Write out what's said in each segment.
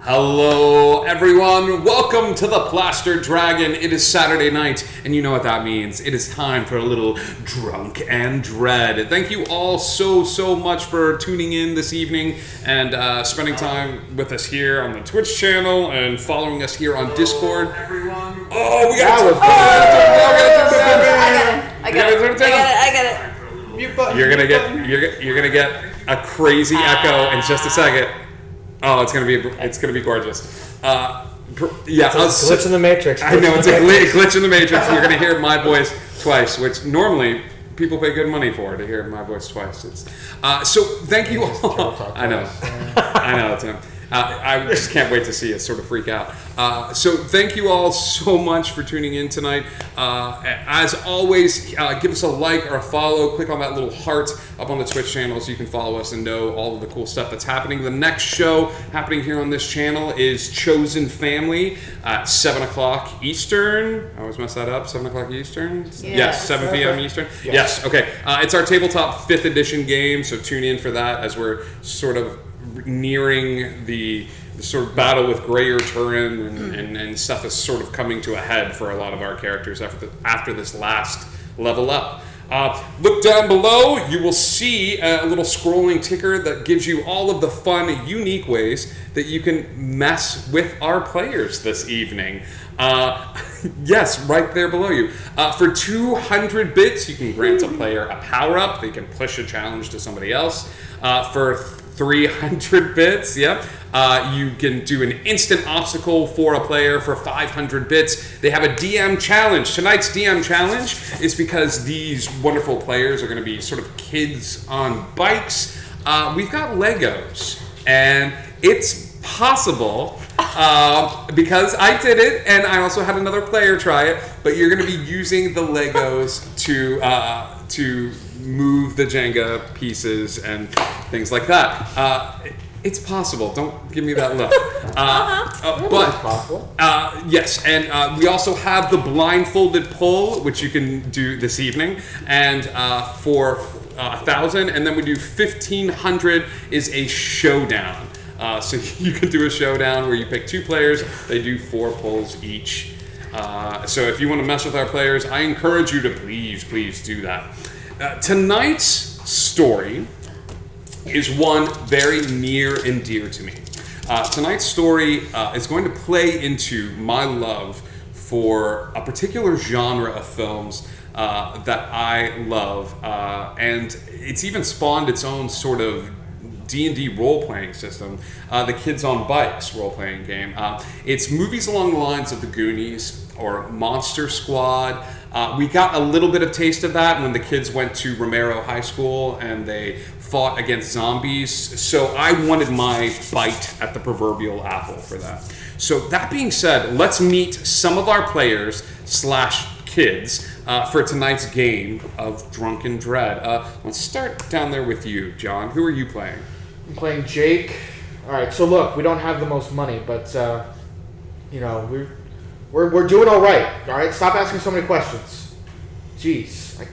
Hello, everyone. Welcome to the Plastered Dragon. It is Saturday night, and you know what that means. It is time for a little Drunk and Dread. Thank you all so much for tuning in this evening and spending time with us here on the Twitch channel and following us here on Discord. Everyone. Oh, we got it. I got it. Mute button. You're gonna get a crazy echo in just a second. Oh, it's gonna be gorgeous. Glitch in the Matrix. I know, it's a glitch in the Matrix. You're going to hear my voice twice, which normally people pay good money for, to hear my voice twice. So thank you all. I know, Tim. I just can't wait to see us sort of freak out. So thank you all so much for tuning in tonight. As always, give us a like or a follow. Click on that little heart up on the Twitch channel so you can follow us and know all of the cool stuff that's happening. The next show happening here on this channel is Chosen Family at 7 o'clock Eastern. I always mess that up. 7 o'clock Eastern? Yes, 7 p.m. Eastern. Yes, okay. It's our tabletop 5th edition game, so tune in for that as we're sort of nearing the sort of battle with Greyer Turin and stuff is sort of coming to a head for a lot of our characters after this last level up. Look down below, you will see a little scrolling ticker that gives you all of the fun, unique ways that you can mess with our players this evening. Yes, right there below you. For 200 bits, you can grant a player a power-up. They can push a challenge to somebody else. For 300 bits, you can do an instant obstacle for a player. For 500 bits. They have a DM challenge. Tonight's DM challenge is because these wonderful players are going to be sort of kids on bikes. We've got Legos, and it's possible because I did it, and I also had another player try it, but you're going to be using the Legos to move the Jenga pieces and things like that. It's possible. Don't give me that look. Yes, and we also have the blindfolded pull, which you can do this evening, and for 1,000, and then we do 1,500 is a showdown. So you can do a showdown where you pick 2 players. They do 4 pulls each. So if you want to mess with our players, I encourage you to please do that. Tonight's story is one very near and dear to me. Tonight's story is going to play into my love for a particular genre of films that I love, and it's even spawned its own sort of D&D role-playing system, the Kids on Bikes role-playing game. It's movies along the lines of The Goonies or Monster Squad. We got a little bit of taste of that when the kids went to Romero High School and they fought against zombies. So I wanted my bite at the proverbial apple for that. So that being said, let's meet some of our players / kids for tonight's game of Drunk and Dread. Let's start down there with you, John. Who are you playing? I'm playing Jake. All right, so look, we don't have the most money, but we're doing all right. All right, stop asking so many questions. Jeez, I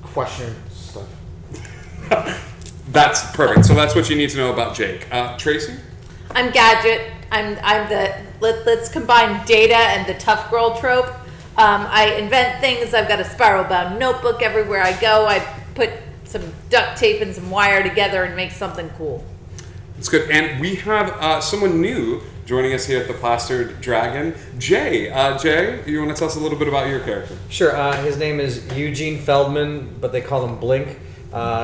question stuff. That's perfect. So that's what you need to know about Jake. Tracy? I'm Gadget. I'm the let's combine data and the tough girl trope. I invent things. I've got a spiral-bound notebook everywhere I go. I put some duct tape and some wire together and make something cool. That's good. And we have someone new joining us here at the Plastered Dragon. Jay. Jay, you want to tell us a little bit about your character? Sure. His name is Eugene Feldman, but they call him Blink.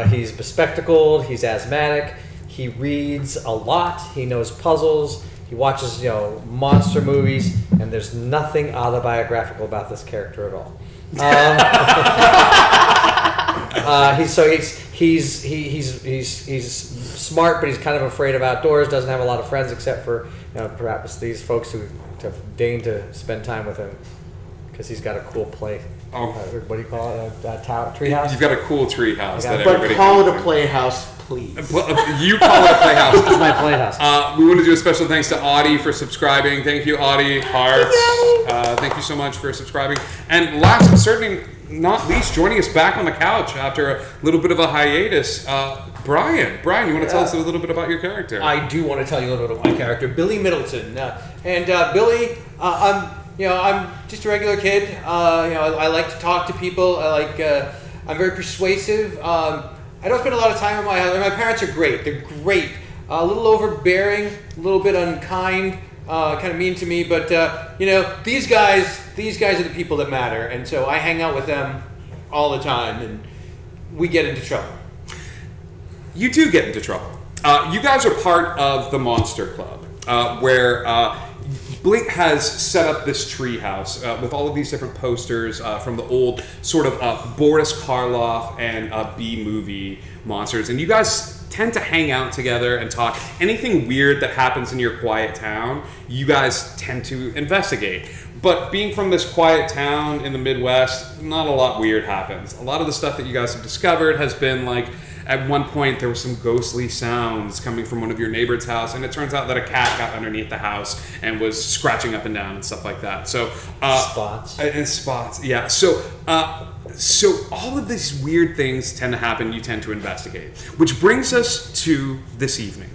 He's bespectacled. He's asthmatic. He reads a lot. He knows puzzles. He watches, monster movies, and there's nothing autobiographical about this character at all. He's smart, but he's kind of afraid of outdoors. Doesn't have a lot of friends except for perhaps these folks who have deigned to spend time with him because he's got a cool play. What do you call it? A treehouse. You've got a cool treehouse that but everybody. Call it a playhouse, please. You call it a playhouse. This is my playhouse. We want to do a special thanks to Audie for subscribing. Thank you, Audie. Hearts. Thank you so much for subscribing. And last but certainly not least, joining us back on the couch after a little bit of a hiatus, Brian, you want to tell us a little bit about your character? I do want to tell you a little bit about my character, Billy Middleton. Billy, I'm just a regular kid. I like to talk to people. I'm very persuasive. I don't spend a lot of time with my parents are great. They're great. A little overbearing, a little bit unkind, kind of mean to me. But these guys are the people that matter, and so I hang out with them all the time, and we get into trouble. You do get into trouble. You guys are part of the Monster Club, where Blink has set up this treehouse with all of these different posters from the old sort of Boris Karloff and B-movie monsters. And you guys tend to hang out together and talk. Anything weird that happens in your quiet town, you guys tend to investigate. But being from this quiet town in the Midwest, not a lot weird happens. A lot of the stuff that you guys have discovered has been like, at one point there were some ghostly sounds coming from one of your neighbor's house, and it turns out that a cat got underneath the house and was scratching up and down and stuff like that. So Spots. And spots, yeah. So all of these weird things tend to happen. You tend to investigate, which brings us to this evening.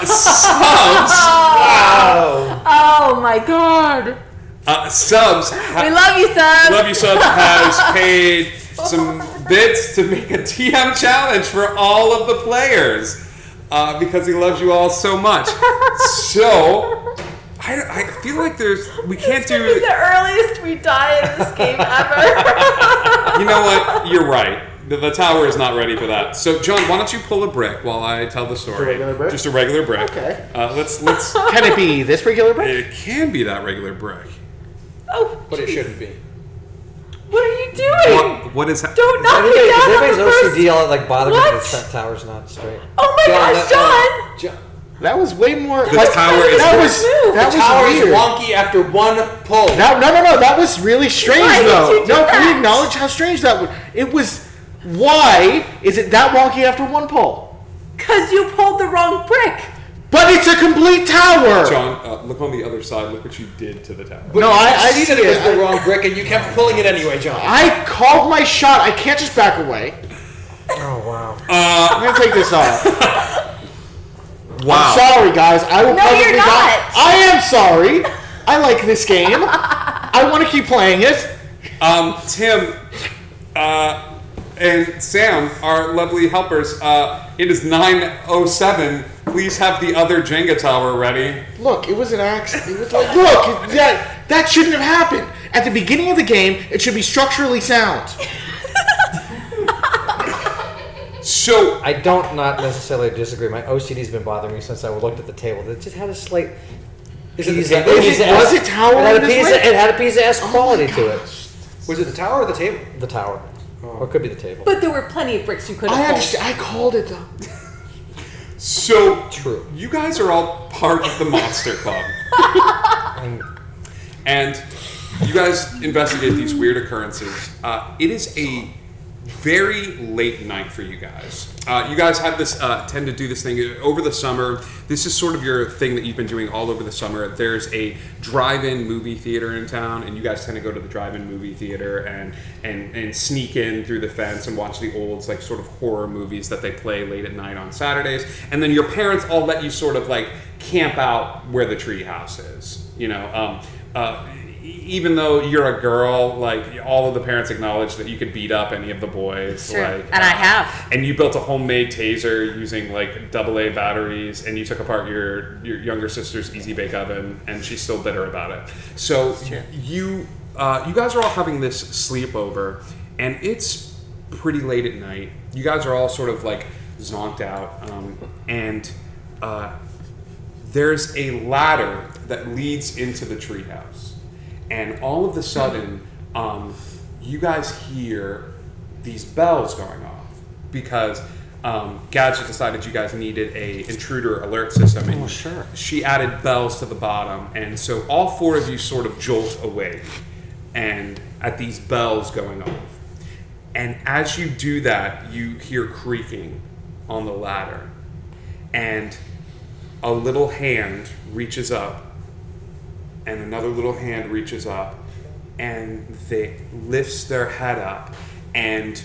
Subs. Oh my god. Subs. We love you, Subs. Love You Subs has paid some bits to make a TM challenge for all of the players because he loves you all so much. So I feel like we can't do the earliest we die in this game ever. You know what? You're right. The tower is not ready for that. So, John, why don't you pull a brick while I tell the story? Just a regular brick? Just a regular brick. Okay. Let's. Can it be this regular brick? It can be that regular brick. Oh, But it shouldn't be. what are you doing? What is? Don't knock me down on Everybody's the first. OCD all like bothering me What? that the tower's not straight. Oh my gosh, John! John, That was way more. The tower is. That the was tower weird. is wonky after one pull. No. That was really strange, Why did though. you do No, that? can we acknowledge how strange that was? It was. Why is it that wonky after one pull? Cause you pulled the wrong brick. But it's a complete tower. John, look on the other side. Look what you did to the tower. But No, you I see see that it was it. the wrong brick, and you kept pulling it anyway, John. I called my shot. I can't just back away. Oh wow. I'm gonna take this off. Wow. I'm sorry, guys. I will No, probably you're not. I am sorry. I like this game. I want to keep playing it. Tim, and Sam, our lovely helpers. It is 9:07. Please have the other Jenga tower ready. Look, it was an accident. It was like, look, that shouldn't have happened. At the beginning of the game, it should be structurally sound. So I don't not necessarily disagree. My OCD's been bothering me since I looked at the table. It just had a slight. Is it the Pisa- table? Pisa- Was it tower It had a this Pisa. way? It had a Pisa-esque quality to it. Was it the tower or the table? The tower, or it could be the table. But there were plenty of bricks you could have I pulled. understand. I called it though. So True. you guys are all part of the Monster Club, and you guys investigate these weird occurrences. It is a very late night for you guys. You guys have this tend to do this thing over the summer. This is sort of your thing that you've been doing all over the summer. There's a drive-in movie theater in town, and you guys tend to go to the drive-in movie theater and sneak in through the fence and watch the old like sort of horror movies that they play late at night on Saturdays. And then your parents all let you sort of like camp out where the treehouse is. You know. Even though you're a girl, like all of the parents acknowledge that you could beat up any of the boys. Sure. Like, And I have. And you built a homemade taser using like AA batteries, and you took apart your younger sister's easy bake oven, and she's still bitter about it. So you guys are all having this sleepover, and it's pretty late at night. You guys are all sort of like zonked out, and there's a ladder that leads into the treehouse. And all of a sudden, you guys hear these bells going off because Gadget decided you guys needed a intruder alert system. And sure. She added bells to the bottom, and so all four of you sort of jolt awake, and at these bells going off. And as you do that, you hear creaking on the ladder, and a little hand reaches up. And another little hand reaches up, and they lifts their head up, and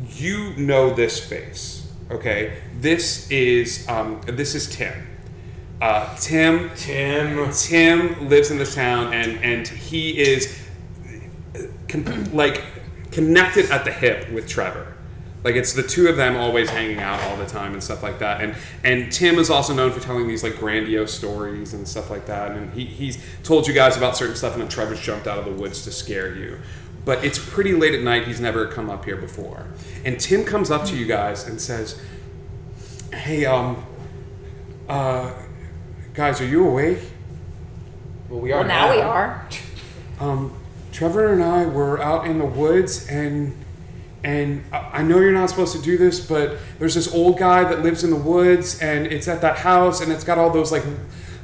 you know this face, okay? This is Tim. Tim lives in this town, and he is connected at the hip with Trevor. Like, it's the two of them always hanging out all the time and stuff like that. And Tim is also known for telling these like grandiose stories and stuff like that. And he's told you guys about certain stuff, and then Trevor's jumped out of the woods to scare you. But it's pretty late at night. He's never come up here before. And Tim comes up to you guys and says, "Hey, guys, are you awake? Well, we are Well, now we are. Trevor and I were out in the woods, and I know you're not supposed to do this, but there's this old guy that lives in the woods, and it's at that house, and it's got all those like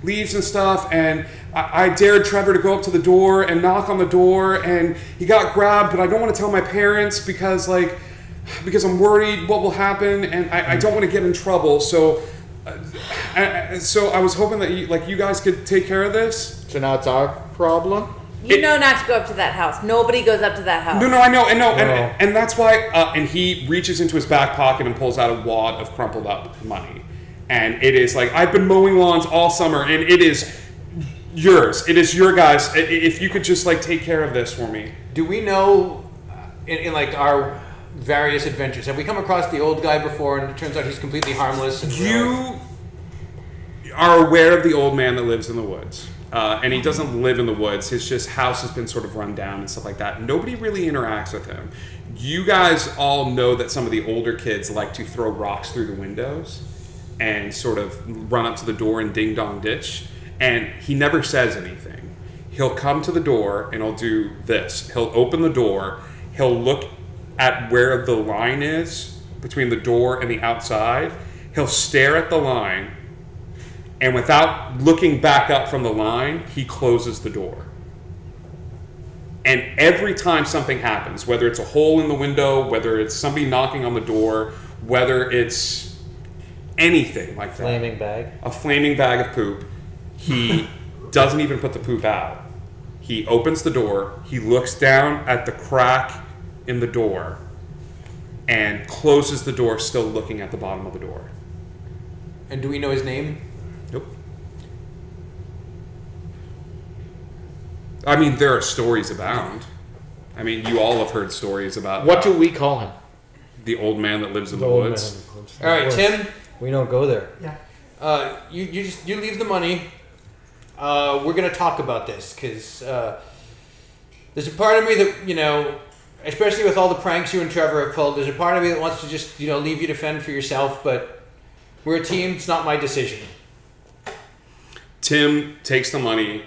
leaves and stuff, and I dared Trevor to go up to the door and knock on the door, and he got grabbed, but I don't want to tell my parents because I'm worried what will happen, and I don't want to get in trouble, so I was hoping that you guys could take care of this." So now it's our problem. You know not to go up to that house. Nobody goes up to that house. No, I know, No. and that's why. And he reaches into his back pocket and pulls out a wad of crumpled up money, and it is like, "I've been mowing lawns all summer, and it is yours. It is your guys. If you could just like take care of this for me." Do we know, in like our various adventures, have we come across the old guy before, and it turns out he's completely harmless? And You are aware of the old man that lives in the woods. And he doesn't live in the woods. His just house has been sort of run down and stuff like that. Nobody really interacts with him. You guys all know that some of the older kids like to throw rocks through the windows and sort of run up to the door and ding dong ditch. And he never says anything. He'll come to the door and he'll do this. He'll open the door. He'll look at where the line is between the door and the outside. He'll stare at the line. And without looking back up from the line, he closes the door. And every time something happens, whether it's a hole in the window, whether it's somebody knocking on the door, whether it's anything like that, a flaming bag of poop, he doesn't even put the poop out. He opens the door, he looks down at the crack in the door, and closes the door, still looking at the bottom of the door. And do we know his name? Nope. I mean, there are stories abound. I mean, you all have heard stories about What do we call him? the old man that lives in the old woods. man lives in the All right, woods. Tim. We don't go there. You leave the money. We're gonna talk about this because there's a part of me that, especially with all the pranks you and Trevor have pulled, there's a part of me that wants to just leave you to fend for yourself. But we're a team. It's not my decision. Tim takes the money,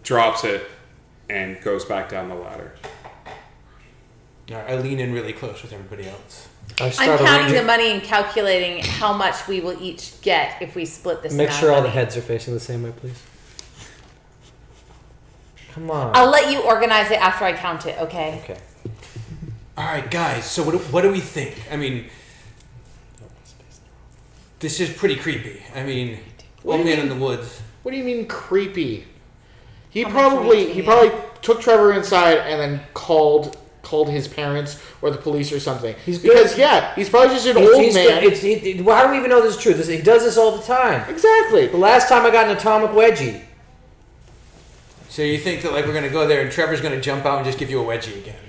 drops it, and goes back down the ladder. All right, I lean in really close with everybody else. I'm counting the money and calculating how much we will each get if we split this Make amount sure of all the money. heads are facing the same way, please. Come on. I'll let you organize it after I count it, okay? Okay. All right, guys. So what do we think? I mean, this is pretty creepy. I mean, What old do you man in mean? the woods. What do you mean creepy? He How much probably weight he do you probably took Trevor inside and then called his parents or the police or something. He's because good. he's probably just an old He's man. good. How do we even know this is true? He does this all the time. Exactly. The last time I got an atomic wedgie. So you think that we're gonna go there and Trevor's gonna jump out and just give you a wedgie again?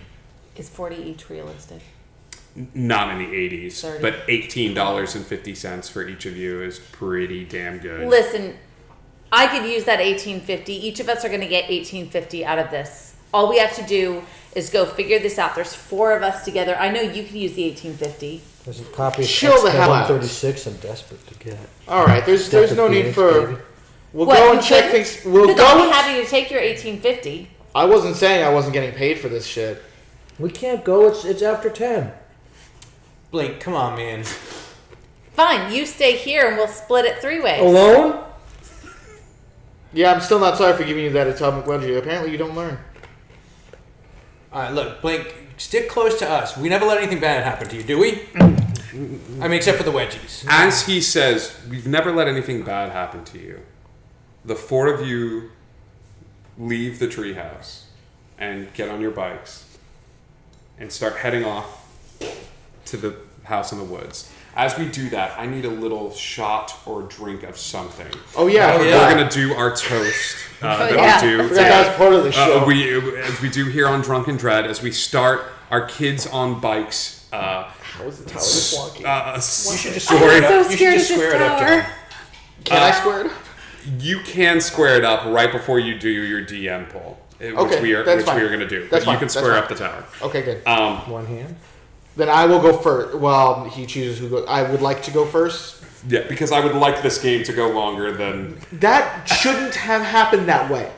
Is 40 each realistic? Not in the 80s, 30. but $18.50 for each of you is pretty damn good. Listen, I could use that $18.50. Each of us are going to get $18.50 out of this. All we have to do is go figure this out. There's 4 of us together. I know you can use the $18.50. There's a copy of Chill the hell out. 136 I'm desperate to get. All right. There's Death no of need Phoenix, for. baby. We'll What, go you and check couldn't? things. We'll Because I'll go. be happy to take your $18.50. I wasn't saying I wasn't getting paid for this shit. We can't go. It's after 10. Blink, come on, man. Fine, you stay here and we'll split it 3 ways. Alone? Yeah, I'm still not sorry for giving you that atomic wedgie. Apparently, you don't learn. All right, look, Blink, stick close to us. We never let anything bad happen to you, do we? I mean, except for the wedgies. As he says, we've never let anything bad happen to you. The 4 of you leave the treehouse and get on your bikes and start heading off to the house in the woods. As we do that, I need a little shot or drink of something. Oh yeah. Oh, yeah. We're gonna do our toast that yeah. we do. I forgot that was part of the show. As we do here on Drunken Dread, as we start our kids on bikes. How is the tower this wonky? You should just I'm square it so up. You should scared just of this square it up, tower. John. Can I square it up? You can square it up right before you do your DM pull, which Okay, we are that's fine. going to do. That's But you fine, can that's square fine. up the tower. Okay, good. One hand. Then I will go first. Well, he chooses who goes. I would like to go first. Yeah, because I would like this game to go longer than. That shouldn't have happened that way.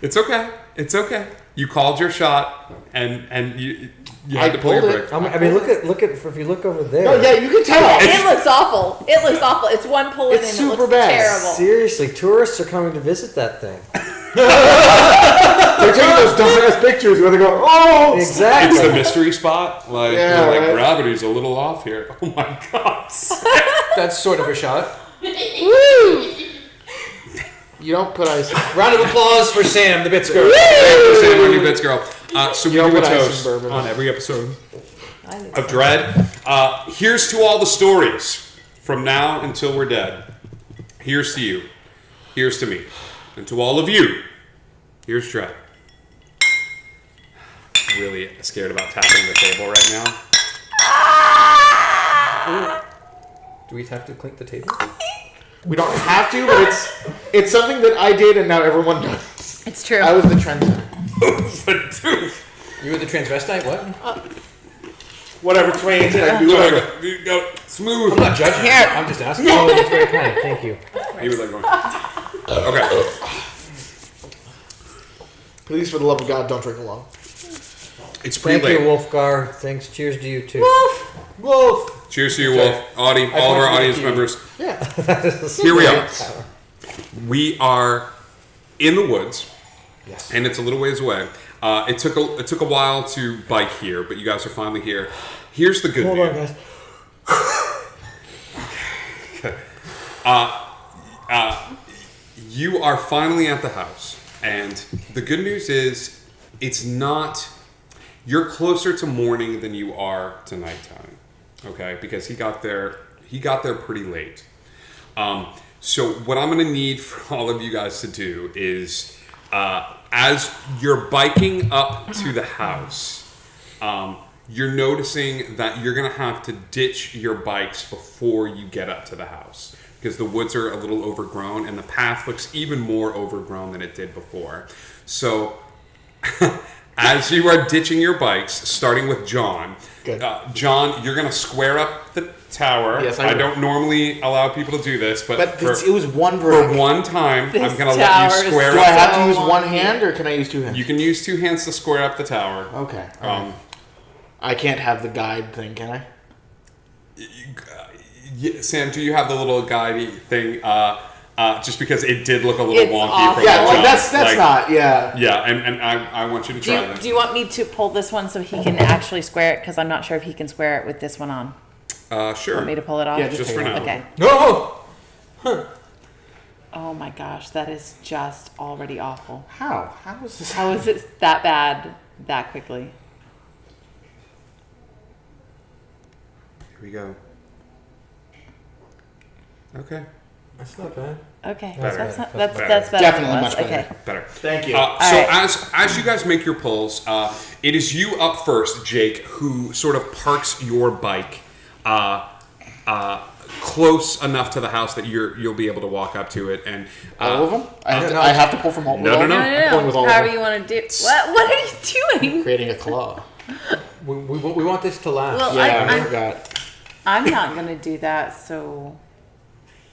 It's okay. It's okay. You called your shot, and you I had to pull your pulled it. brick. I mean, look at. If you look over there. No, yeah, you can tell. It looks awful. It looks awful. It's one pull in It's and it super looks bad. terrible. Seriously, tourists are coming to visit that thing. They're taking those dumbass pictures where they go, oh! Exactly. It's the mystery spot. Like, Yeah, we're like right. gravity's a little off here. Oh my god. That's sort of a shot. Woo! You don't put ice. Round of applause for Sam, the bits girl. Sam, our new bits girl. So we You don't do a put ice in toast bourbon. on every episode I think of so. Dread. Here's to all the stories from now until we're dead. Here's to you. Here's to me. And to all of you, here's Dread. I'm really scared about tapping the table right now. Do we have to clink the table? We don't have to, but it's something that I did and now everyone does. It's true. I was the trendsetter. You were the transvestite? What? Whatever, Twain said, I do whatever. Go smooth. I'm not judging. Here. I'm just asking. Oh, that's very kind. Thank you. He was like going. Okay. Please, for the love of God, don't drink alone. It's pretty Thank you, late. Wolfgar. Thanks. Cheers to you too. Wolf! Cheers to you, Wolf. Audie, all of our audience members. Yeah. Here we are. We are in the woods, Yes. and it's a little ways away. It took a while to bike here, but you guys are finally here. Here's the good Hold news. on, guys. You are finally at the house, and the good news is it's not. You're closer to morning than you are to nighttime. Okay, because he got there pretty late. So what I'm going to need for all of you guys to do is, as you're biking up to the house, you're noticing that you're going to have to ditch your bikes before you get up to the house because the woods are a little overgrown and the path looks even more overgrown than it did before. So as you are ditching your bikes, starting with John, Good. John, you're going to square up the tower. Yes, I I will. don't normally allow people to do this, but, But for, it was one for brick. one time, This I'm going to let tower you is square Do up. I have So to use one wonky. hand or can I use two hands? You can use two hands to square up the tower. Okay. I can't have the guide thing, can I? Yeah, Sam, do you have the little guidey thing? Just because it did look a little It's wonky awful. from Yeah, the like jump. that's Like, not. Yeah. Yeah, and I want you to Do try you, that. do you want me to pull this one so he can actually square it? Because I'm not sure if he can square it with this one on. Sure. Want me to pull it off? Yeah, Just take for it now. Okay. No! Oh my gosh, that is just already awful. How? How is this? How is it that bad that quickly? Here we go. Okay, That's not bad. Okay, Better. that's not, That's that's better. better. than Definitely it was. much better. Okay. better. Thank you. So right. as you guys make your pulls, it is you up first, Jake, who sort of parks your bike close enough to the house that you'll be able to walk up to it, and all of them? I have to pull from all. No, all no, of no. them? I'm pulling with all However of them. you want to do. What are you doing? Creating a claw. We want this to last. Well, Yeah, I I'm forgot. not gonna do that. So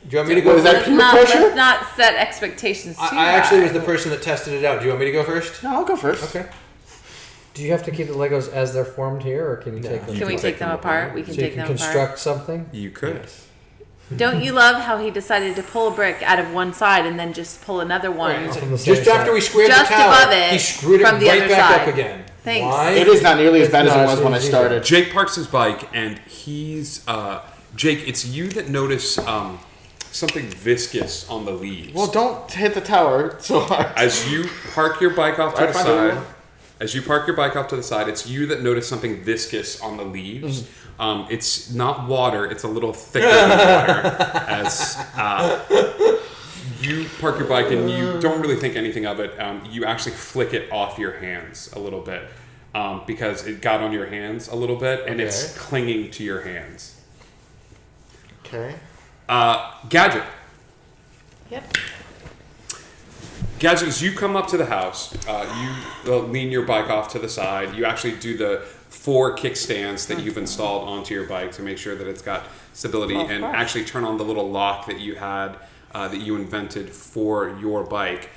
Do you want me to go What is that? first? Peer pressure? let's not set expectations too I actually was high. the person that tested it out. Do you want me to go first? No, I'll go first. Okay. Do you have to keep the Legos as they're formed here, or can you take them? Can we take them apart? We can so you take can them construct apart. something. you could. Don't you love how he decided to pull a brick out of one side and then just pull another one? From the same Just after side. we squared Just the tower, above it, he screwed it from the right other back side. up again. Thanks. Why? It is not nearly as bad as No, it was when I it's started. Jake parks his bike, and he's Jake. It's you that notice something viscous on the leaves. Well, don't hit the tower so hard. As you park your bike off to I the find side, it- it's you that notice something viscous on the leaves. It's not water; it's a little thicker than water. As you park your bike and you don't really think anything of it, you actually flick it off your hands a little bit because it got on your hands a little bit, and it's Okay. clinging to your hands. Okay. Gadget. Yep. Gadget, as you come up to the house, you lean your bike off to the side. You actually do the 4 kickstands that you've installed onto your bike to make sure that it's got stability, Of and course. actually turn on the little lock that you had, that you invented for your bike.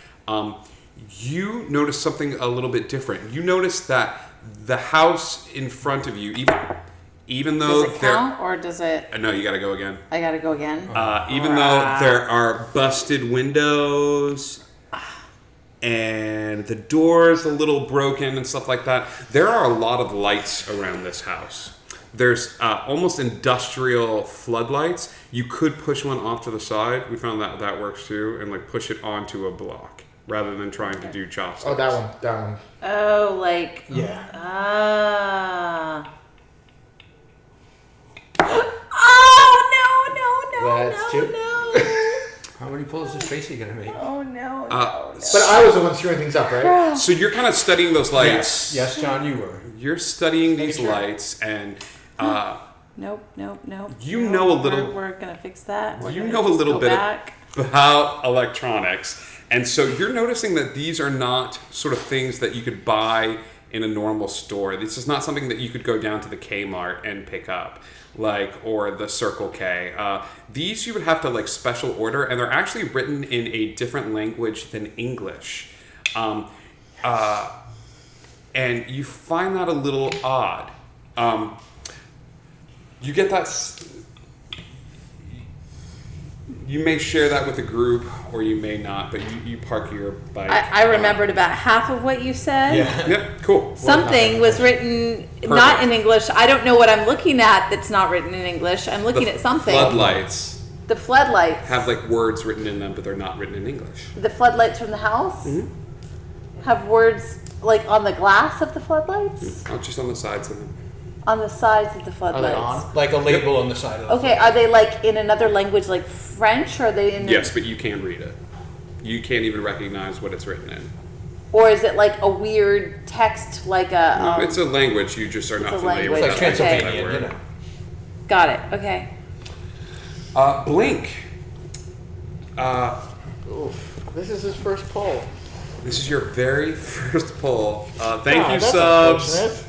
You notice something a little bit different. You notice that the house in front of you, even though Does it count or does it? no, you got to go again. I gotta go again. Even though there are busted windows and the door's a little broken and stuff like that, there are a lot of lights around this house. There's almost industrial floodlights. You could push one off to the side. We found that that works too, and like push it onto a block rather than trying to do chopsticks. Oh, that one. That one. Oh, like Yeah. Oh no That's two. How many pulls of space are you gonna make? Oh no. But I was the one screwing things up, right? So you're kind of studying those lights. Yes, John, you were. You're studying these lights, and Nope. You Nope, know a little- We're gonna fix that. We're you gonna know a just little go bit back. about electronics, and so you're noticing that these are not sort of things that you could buy in a normal store. This is not something that you could go down to the Kmart and pick up, like, or the Circle K. These you would have to like special order, and they're actually written in a different language than English. And you find that a little odd. You get that. You may share that with a group, or you may not. But you park your bike. I remembered about half of what you said. Yep. Cool. Something was written not in English. I don't know what I'm looking at that's not written in English. I'm looking at something. Floodlights The floodlights. have like words written in them, but they're not written in English. The floodlights from the house have words like on the glass of the floodlights, Not just on the sides of them. on the sides of the Are they floodlights. on? Like a label on the side of the Okay, are they like in another language, like French, or are they in? Yes, but you can read it. You can't even recognize what it's written in. Or is it like a weird text, like a? It's a language you just are not It's a familiar language. with. Like that Okay. Transylvanian, you know. Got it. Okay. Blink. Oof. This is his first pull. This is your very first pull. Thank Ah, you, that's subs. unfortunate.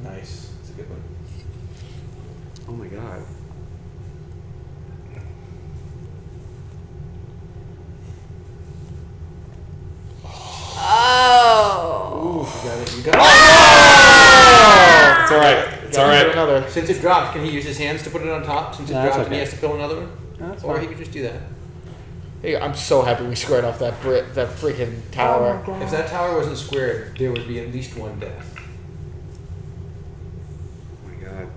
Nice. That's a good one. Oh my god. Oh. Ooh, you got it. You got It's all right. It's all Gotta do right. Another. it. Since it dropped, can he use his hands to put it on top? Since it No, that's dropped and he okay. has to fill another one? That's Or fine. he could just do that. Hey, I'm so happy we squared off that that freaking tower. If that tower wasn't squared, there would be at least one death. Oh my god.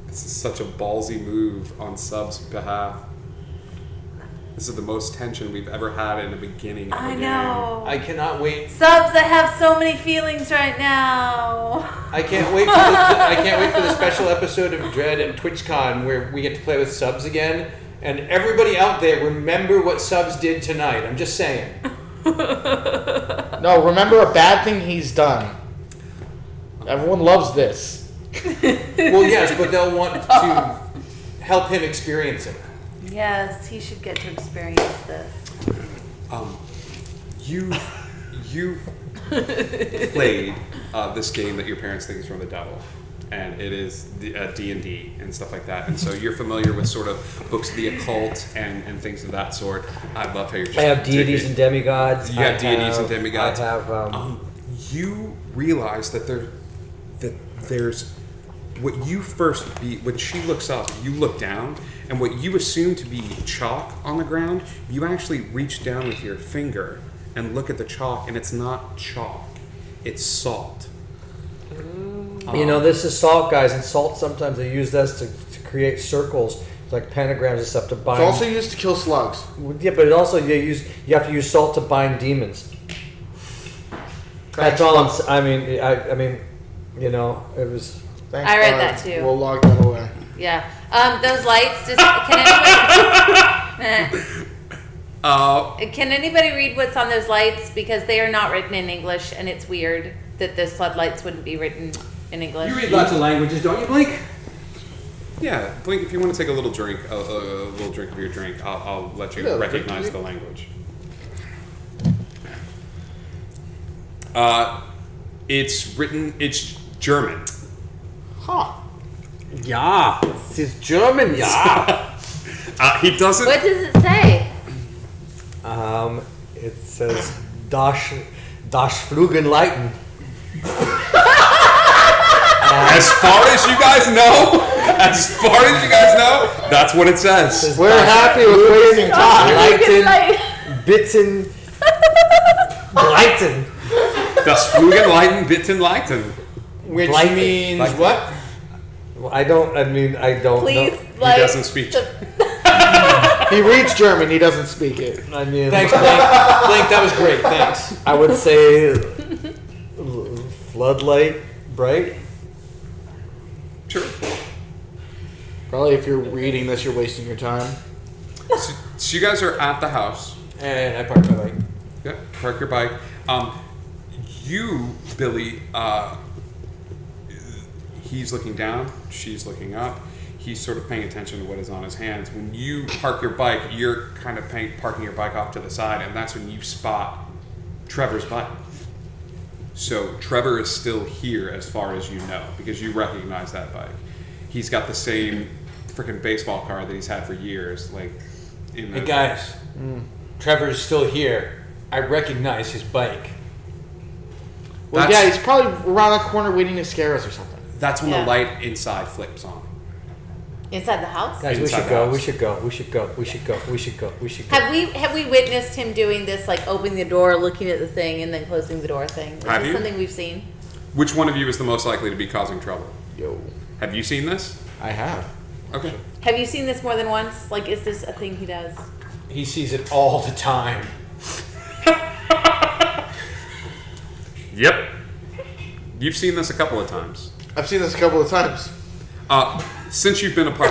This is such a ballsy move on subs' behalf. This is the most tension we've ever had in the beginning of a I game. know. I cannot wait. Subs that have so many feelings right now. I can't wait for I can't wait for the special episode of Dread and TwitchCon where we get to play with subs again. And everybody out there, remember what subs did tonight. I'm just saying. No, remember a bad thing he's done. Everyone loves this. Well, yes, but they'll want to help him experience it. Yes, he should get to experience this. You've played this game that your parents think is from the devil, and it is D&D and stuff like that, and so you're familiar with sort of books of the occult and things of that sort. I love how you're just I have deities and demigods. You have I deities and have- demigods. I have. You realize that there's what you first be when she looks up, you look down, and what you assume to be chalk on the ground, you actually reach down with your finger and look at the chalk, and it's not chalk, it's salt. You know, this is salt, guys, and salt sometimes they use this to create circles, like pentagrams and stuff to bind. It's also used to kill slugs. Yeah, but it also you have to use salt to bind demons. That's all I mean, you know, it was. Thanks, I read Barb. that too. We'll log that away. Yeah. Those lights. Can anybody read what's on those lights? Because they are not written in English, and it's weird that the floodlights wouldn't be written in English. You read lots of languages, don't you, Blink? Yeah, Blink, if you want to take a little drink, a little drink of your drink, I'll let you Yeah, recognize the language. It's German. Huh. Yeah, this is German. Yeah. He doesn't. What does it say? It says Das Flugen Leiten. As far as you guys know, that's what it says. We're happy with wasting time. Leiten, Bitten, Leiten. Das Flugen leiten, bitten leiten. Which Blink. means Like- what? I don't Please, know. like. He doesn't speak. He reads German. He doesn't speak it. I mean, Thanks, Blink. Blink, that was great. Thanks. I would say floodlight bright. Sure. Probably if you're reading this, you're wasting your time. So you guys are at the house. And I parked my bike. Yeah, park your bike. You, Billy, he's looking down, she's looking up. He's sort of paying attention to what is on his hands. When you park your bike, you're kind of parking your bike off to the side, and that's when you spot Trevor's bike. So Trevor is still here as far as you know, because you recognize that bike. He's got the same freaking baseball card that he's had for years. Like, in the, Hey guys, Trevor's still here. I recognize his bike. Well, That's- yeah, he's probably around the corner waiting to scare us or something. That's when Yeah. the light inside flips on. Inside the house? Guys, we Inside should the go. house. We should go. We should go. We should go. We should go. We should go. Have we witnessed him doing this, like opening the door, looking at the thing, and then closing the door thing? Is Have this you? something we've seen? Which one of you is the most likely to be causing trouble? Yo, Have you seen this? I have. Okay. Have you seen this more than once? Like, is this a thing he does? He sees it all the time. Yep. You've seen this a couple of times. I've seen this a couple of times. Since you've been a part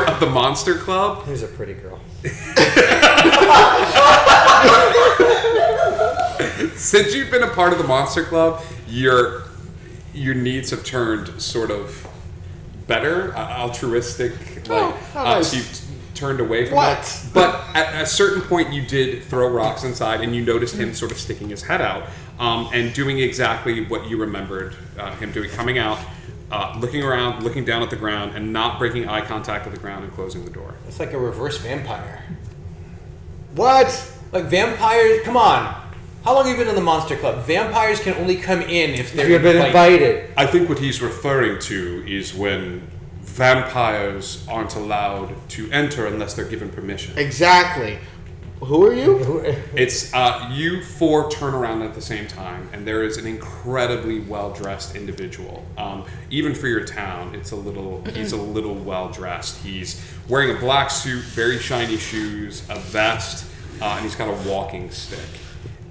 of the Monster Club, Here's a pretty girl. since you've been a part of the Monster Club, your needs have turned sort of better, altruistic. Like, how nice. so you've turned away from What? that. But at a certain point, you did throw rocks inside, and you noticed him sort of sticking his head out and doing exactly what you remembered him doing, coming out. Looking around, looking down at the ground, and not breaking eye contact with the ground and closing the door. It's like a reverse vampire. What? Like vampires, come on. How long have you been in the Monster Club? Vampires can only come in if they're You've been invited. I think what he's referring to is when vampires aren't allowed to enter unless they're given permission. Exactly. Who are you? It's you four turn around at the same time, and there is an incredibly well-dressed individual. Even for your town, he's a little well-dressed. He's wearing a black suit, very shiny shoes, a vest, and he's got a walking stick.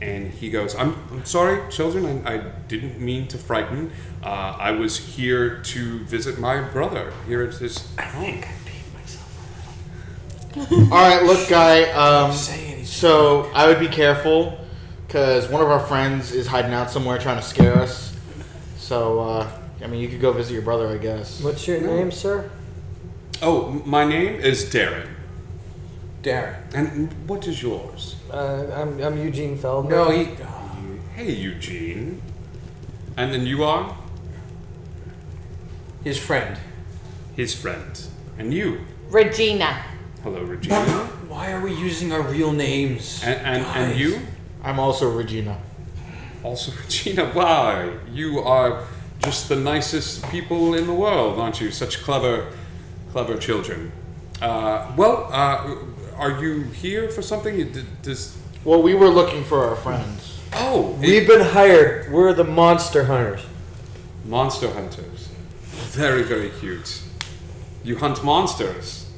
And he goes, I'm sorry, children, I didn't mean to frighten. I was here to visit my brother here at his home. All right, look, guy. Say anything. So I would be careful because one of our friends is hiding out somewhere trying to scare us. So I mean, you could go visit your brother, I guess. What's your name, sir? Oh, my name is Darren. Darren. And what is yours? I'm Eugene Feldman. No, he. Hey, Eugene. And then you are? His friend. His friend. And you? Regina. Hello, Regina. Why are we using our real names? And Guys. you? I'm also Regina. Also, Regina, why? You are just the nicest people in the world, aren't you? Such clever children. Are you here for something? Well, we were looking for our friends. Oh, We've been hired. We're the monster hunters. monster hunters. Very, very cute. You hunt monsters.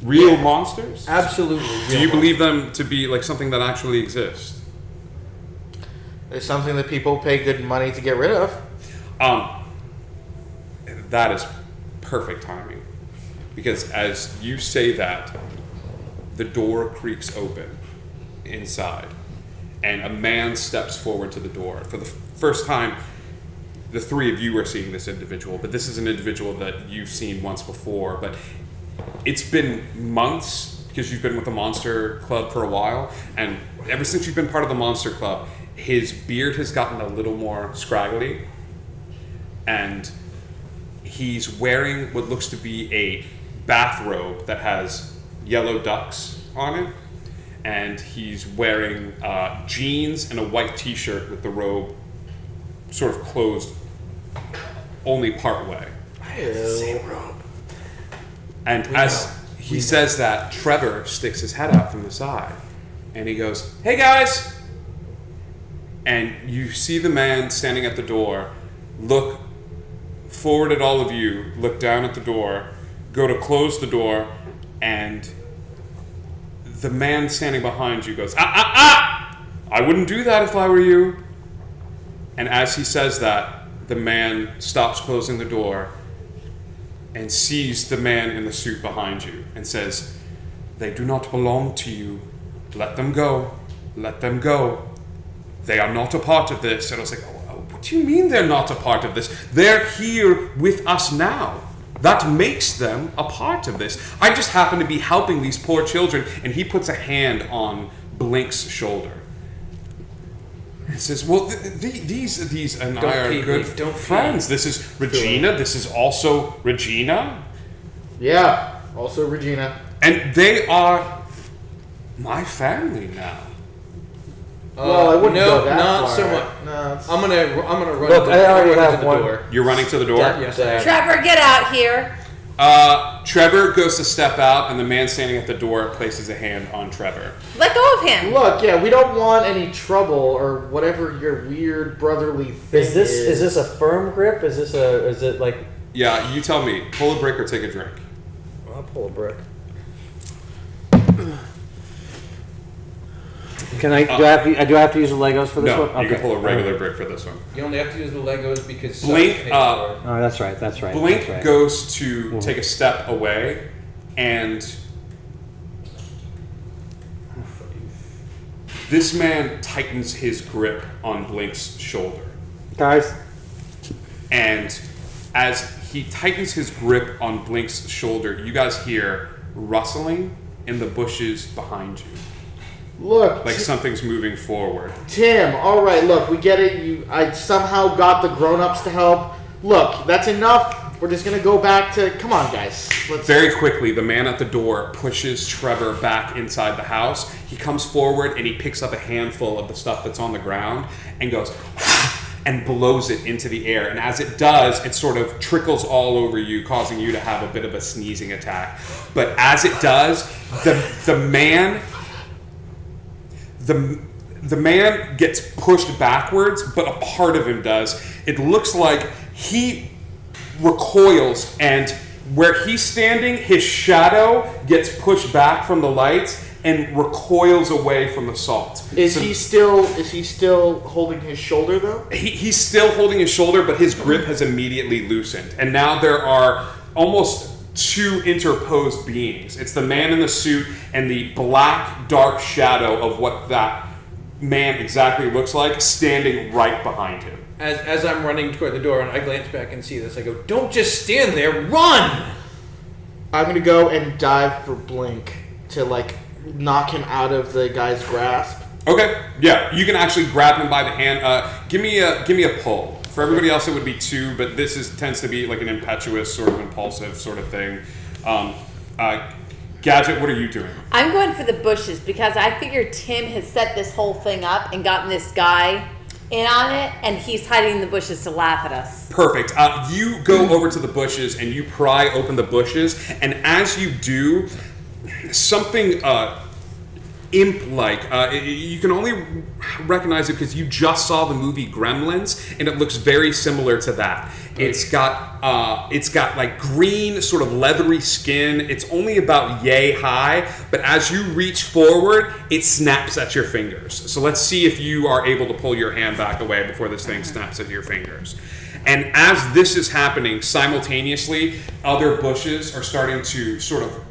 Real monsters? Absolutely. Do you believe them to be like something that actually exists? It's something that people pay good money to get rid of. That is perfect timing, because as you say that, the door creaks open inside, and a man steps forward to the door. For the first time, the three of you are seeing this individual, but this is an individual that you've seen once before, but it's been months because you've been with the Monster Club for a while, and ever since you've been part of the Monster Club, his beard has gotten a little more scraggly, and he's wearing what looks to be a bathrobe that has yellow ducks on it, and he's wearing jeans and a white t-shirt with the robe sort of closed only part way. I have the same robe. And as he says that, Trevor sticks his head out from the side, and he goes, "Hey guys!" And you see the man standing at the door look forward at all of you, look down at the door, go to close the door, and the man standing behind you goes, I wouldn't do that if I were you." And as he says that, the man stops closing the door and sees the man in the suit behind you and says, "They do not belong to you. Let them go. Let them go. They are not a part of this." And I was like, "Oh, what do you mean they're not a part of this? They're here with us now. That makes them a part of this. I just happen to be helping these poor children." And he puts a hand on Blink's shoulder. And says, "Well, these and I are good friends. This is Regina. This is also Regina. Yeah, also Regina. And they are my family now." Well, I wouldn't no, go that not far. so much. No, it's- I'm gonna run. Look, I already run have to the one. door. You're running to the door? Yes, I am. Trevor, get out here. Trevor goes to step out, and the man standing at the door places a hand on Trevor. Let go of him. Look, yeah, we don't want any trouble or whatever your weird brotherly thing Is this a firm grip? Is it like? Yeah, you tell me. Pull a brick or take a drink. I'll pull a brick. Can I? Do I have to use the Legos for this No, one? you can pull a regular brick for this one. You only have to use the Legos because Blink, Sutton paid for it. Oh, that's right. That's right. Blink that's right. goes to take a step away, and this man tightens his grip on Blink's shoulder. Guys, And as he tightens his grip on Blink's shoulder, you guys hear rustling in the bushes behind you. Look, Like something's moving forward. Tim, all right, look, we get it. I somehow got the grown-ups to help. Look, that's enough. We're just going to go back to... Come on, guys. Let's... Very quickly, the man at the door pushes Trevor back inside the house. He comes forward and he picks up a handful of the stuff that's on the ground and goes and blows it into the air. And as it does, it sort of trickles all over you, causing you to have a bit of a sneezing attack. But as it does, the man gets pushed backwards, but a part of him does. It looks like he recoils, and where he's standing, his shadow gets pushed back from the lights and recoils away from the salt. Is he still holding his shoulder, though? He's still holding his shoulder, but his grip has immediately loosened. And now there are almost two interposed beings. It's the man in the suit and the black, dark shadow of what that man exactly looks like standing right behind him. As I'm running toward the door and I glance back and see this, I go, "Don't just stand there, run!" I'm going to go and dive for Blink to, like, knock him out of the guy's grasp. Okay, yeah, you can actually grab him by the hand. Give me a pull. For everybody else, it would be 2, but this tends to be like an impetuous, sort of impulsive sort of thing. Gadget, what are you doing? I'm going for the bushes because I figure Tim has set this whole thing up and gotten this guy in on it, and he's hiding in the bushes to laugh at us. Perfect. You go over to the bushes and you pry open the bushes, and as you do, something imp-like. You can only recognize it because you just saw the movie Gremlins, and it looks very similar to that. It's got like green, sort of leathery skin. It's only about yay high, but as you reach forward, it snaps at your fingers. So let's see if you are able to pull your hand back away before this thing snaps at your fingers. And as this is happening, simultaneously, other bushes are starting to sort of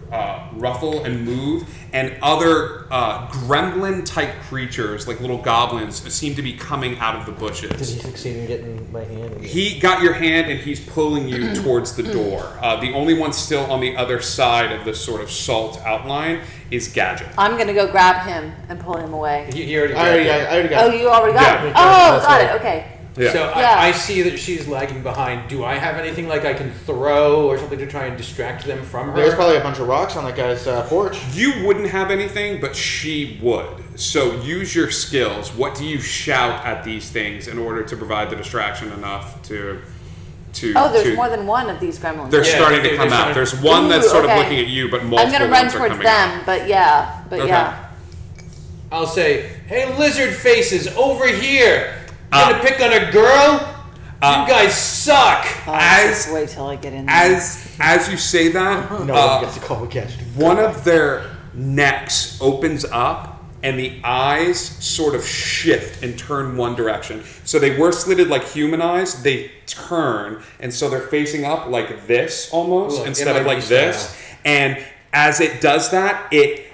ruffle and move, and other gremlin-type creatures, like little goblins, seem to be coming out of the bushes. Did he succeed in getting my hand? He got your hand and he's pulling you towards the door. The only one still on the other side of this sort of salt outline is Gadget. I'm gonna go grab him and pull him away. He already I already got Oh, it. you already got Yeah. it. Oh, That's got right. it. Okay. Yeah. So Yeah. I see that she's lagging behind. Do I have anything like I can throw or something to try and distract them from her? There's probably a bunch of rocks on that guy's porch. You wouldn't have anything, but she would. So use your skills. What do you shout at these things in order to provide the distraction enough to Oh, there's to- more than one of these gremlins. They're Yeah, starting to they're come out. starting- There's one that's Ooh, sort of okay. looking at you, but multiple I'm gonna run ones are towards coming them, out. but yeah, Okay. I'll say, "Hey, lizard faces, over here! You gonna pick on a girl? You guys suck!" As wait till I get in there. as you say that, No one gets to call Gadget. one of their necks opens up and the eyes sort of shift and turn one direction. So they were slitted like human eyes, they turn, and so they're facing up like this almost Ooh, like instead of like MIB this. style. And as it does that, it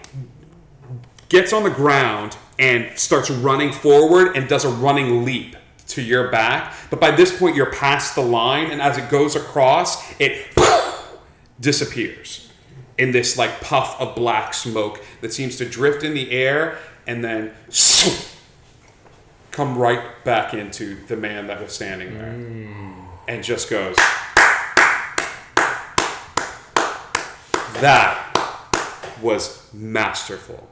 gets on the ground and starts running forward and does a running leap to your back. But by this point, you're past the line, and as it goes across, it disappears in this like puff of black smoke that seems to drift in the air and then come right back into the man that was standing there and just goes, that was masterful.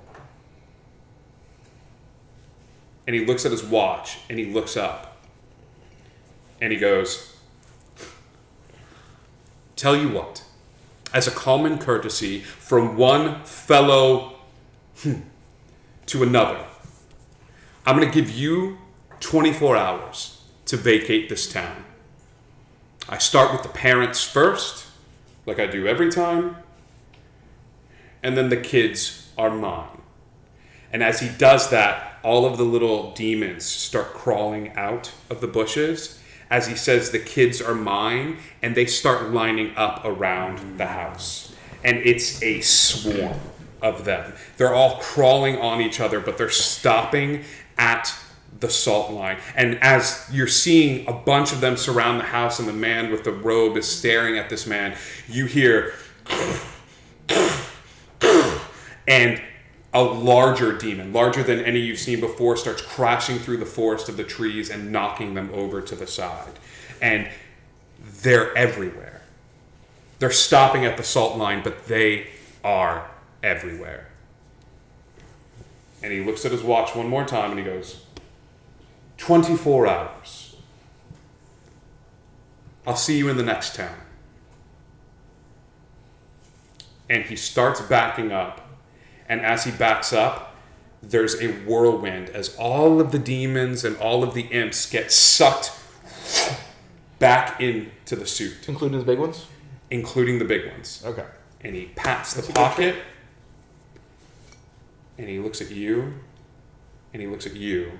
And he looks at his watch and he looks up and he goes, tell you what, as a common courtesy from one fellow to another, I'm going to give you 24 hours to vacate this town. I start with the parents first, like I do every time, and then the kids are mine. And as he does that, all of the little demons start crawling out of the bushes as he says the kids are mine, and they start lining up around the house. And it's a swarm of them. They're all crawling on each other, but they're stopping at the salt line. And as you're seeing a bunch of them surround the house and the man with the robe is staring at this man, you hear and a larger demon, larger than any you've seen before, starts crashing through the forest of the trees and knocking them over to the side. And they're everywhere. They're stopping at the salt line, but they are everywhere. And he looks at his watch one more time and he goes, 24 hours. I'll see you in the next town. And he starts backing up. And as he backs up, there's a whirlwind as all of the demons and all of the imps get sucked back into the suit, Including the big ones? including the big ones. Okay. And he pats the pocket, and he looks at you, and he looks at you.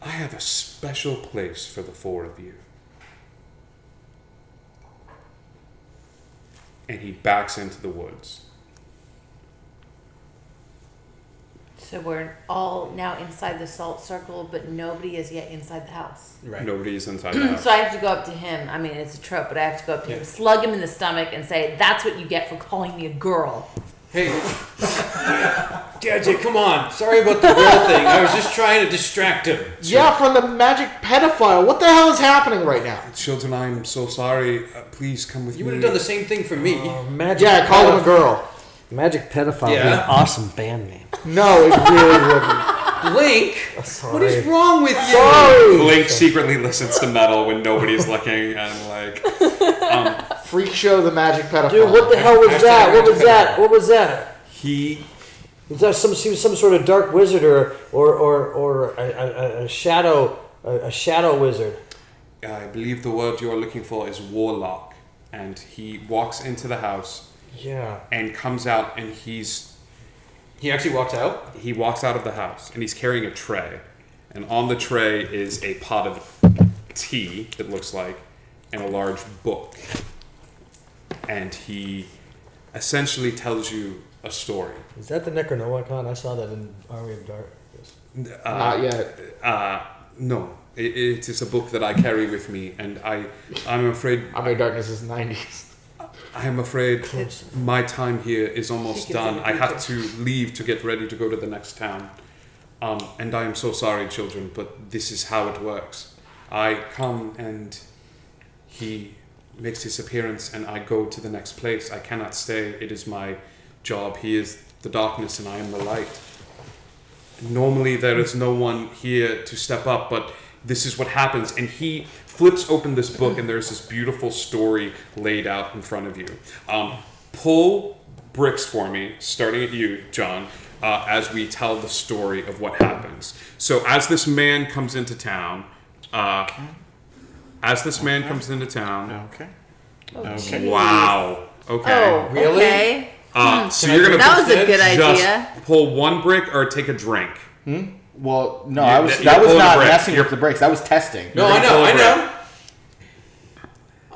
I have a special place for the four of you. And he backs into the woods. So we're all now inside the salt circle, but nobody is yet inside the house. Right. Nobody's inside the house. So I have to go up to him. I mean, it's a trope, but I have to go up to him, slug him in the stomach, and say, "That's what you get for calling me a girl." Hey, Gadget, come on. Sorry about the girl thing. I was just trying to distract him. Yeah, from the magic pedophile. What the hell is happening right now? Children, I'm so sorry. Please come with You me. would have done the same thing for me. Magic Yeah, I called him a girl. Magic Pedophile would be Yeah. an awesome band name. No, it really wouldn't. Blink, Sorry. what is wrong with you? Sorry! Blink secretly listens to metal when nobody's looking, and like Freak show the magic pedophile. Dude, what the hell was Hashtag that? What was Magic that? What was that? he Was that some sort of dark wizard or a shadow wizard? I believe the word you're looking for is warlock, and he walks into the house Yeah. and comes out, and He actually walks out. he walks out of the house, and he's carrying a tray, and on the tray is a pot of tea, it looks like, and a large book. And he essentially tells you a story. Is that the Necronomicon? I saw that in Army of Darkness. Not yet. No, it is a book that I carry with me, and I'm afraid Army of Darkness is 90s. I am afraid my time here is almost done. I have to leave to get ready to go to the next town. And I am so sorry, children, but this is how it works. I come and he makes his appearance and I go to the next place. I cannot stay. It is my job. He is the darkness and I am the light. Normally there is no one here to step up, but this is what happens. And he flips open this book and there's this beautiful story laid out in front of you. Pull bricks for me, starting at you, John, as we tell the story of what happens. So as this man comes into town, Okay. Okay. wow, okay. Oh, Really? okay. So you're gonna That was a good just idea. pull one brick or take a drink. Well, no, You- I was. you're That was pulling a not brick. messing with the brakes. That was testing. No, You're I gonna pull know, a I brick. know.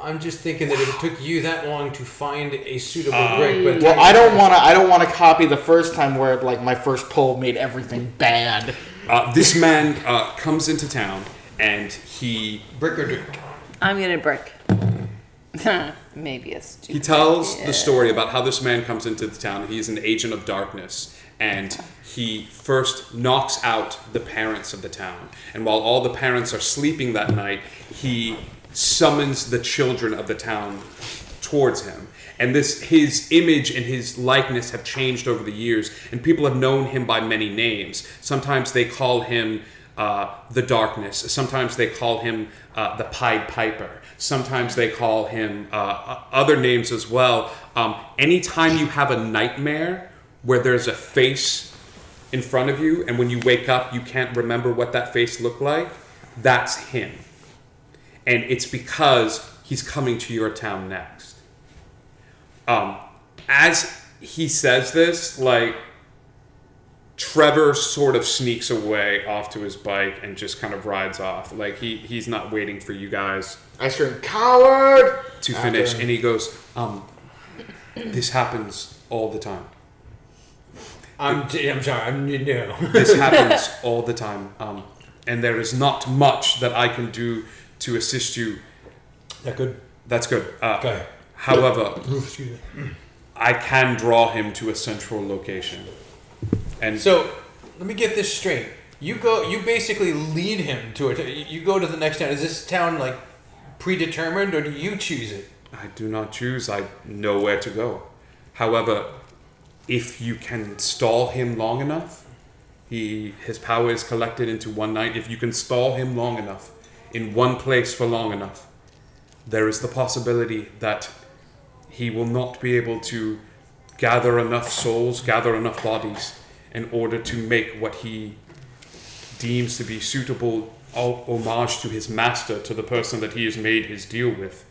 I'm just thinking that if it took you that long to find a suitable brick, but Well, I don't want to. I don't want to copy the first time where like my first pull made everything bad. This man comes into town and he brick or drink. I'm gonna brick. Maybe a stupid. He tells idea. the story about how this man comes into the town. He's an agent of darkness, and he first knocks out the parents of the town. And while all the parents are sleeping that night, he summons the children of the town towards him. And his image and his likeness have changed over the years, and people have known him by many names. Sometimes they call him the Darkness. Sometimes they call him the Pied Piper. Sometimes they call him other names as well. Anytime you have a nightmare where there's a face in front of you, and when you wake up, you can't remember what that face looked like, that's him. And it's because he's coming to your town next. As he says this, like, Trevor sort of sneaks away off to his bike and just kind of rides off. Like, he's not waiting for you guys I screamed, "Coward!" to finish. After- And he goes, this happens all the time. I'm sorry. No. This happens all the time. And there is not much that I can do to assist you. That good. That's good. Okay. However, Excuse me. I can draw him to a central location. And So let me get this straight. You basically lead him to it. You go to the next town. Is this town like predetermined, or do you choose it? I do not choose. I know where to go. However, if you can stall him long enough, his power is collected into one night. If you can stall him long enough, in one place for long enough, there is the possibility that he will not be able to gather enough souls, gather enough bodies, in order to make what he deems to be suitable homage to his master, to the person that he has made his deal with.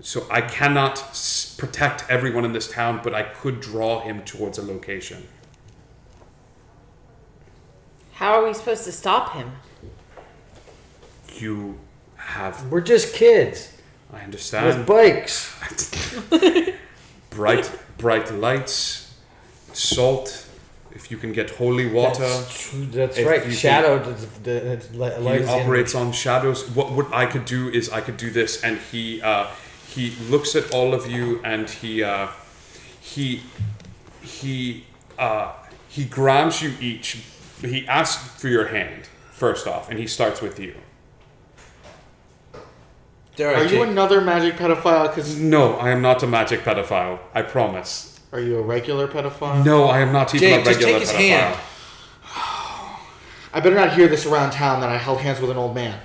So I cannot protect everyone in this town, but I could draw him towards a location. How are we supposed to stop him? You have, We're just kids I with understand, bikes. bright lights, salt. If you can get holy water, That's If right. you Shadow. he Lights operates on shadows. What I could do is I could do this, and he looks at all of you, and he grabs you each. He asks for your hand first off, and he starts with you. Are you another magic pedophile? Because No, I am not a magic pedophile. I promise. are you a regular pedophile? No, I am not even Jake, a just regular take his pedophile. hand. I better not hear this around town that I held hands with an old man.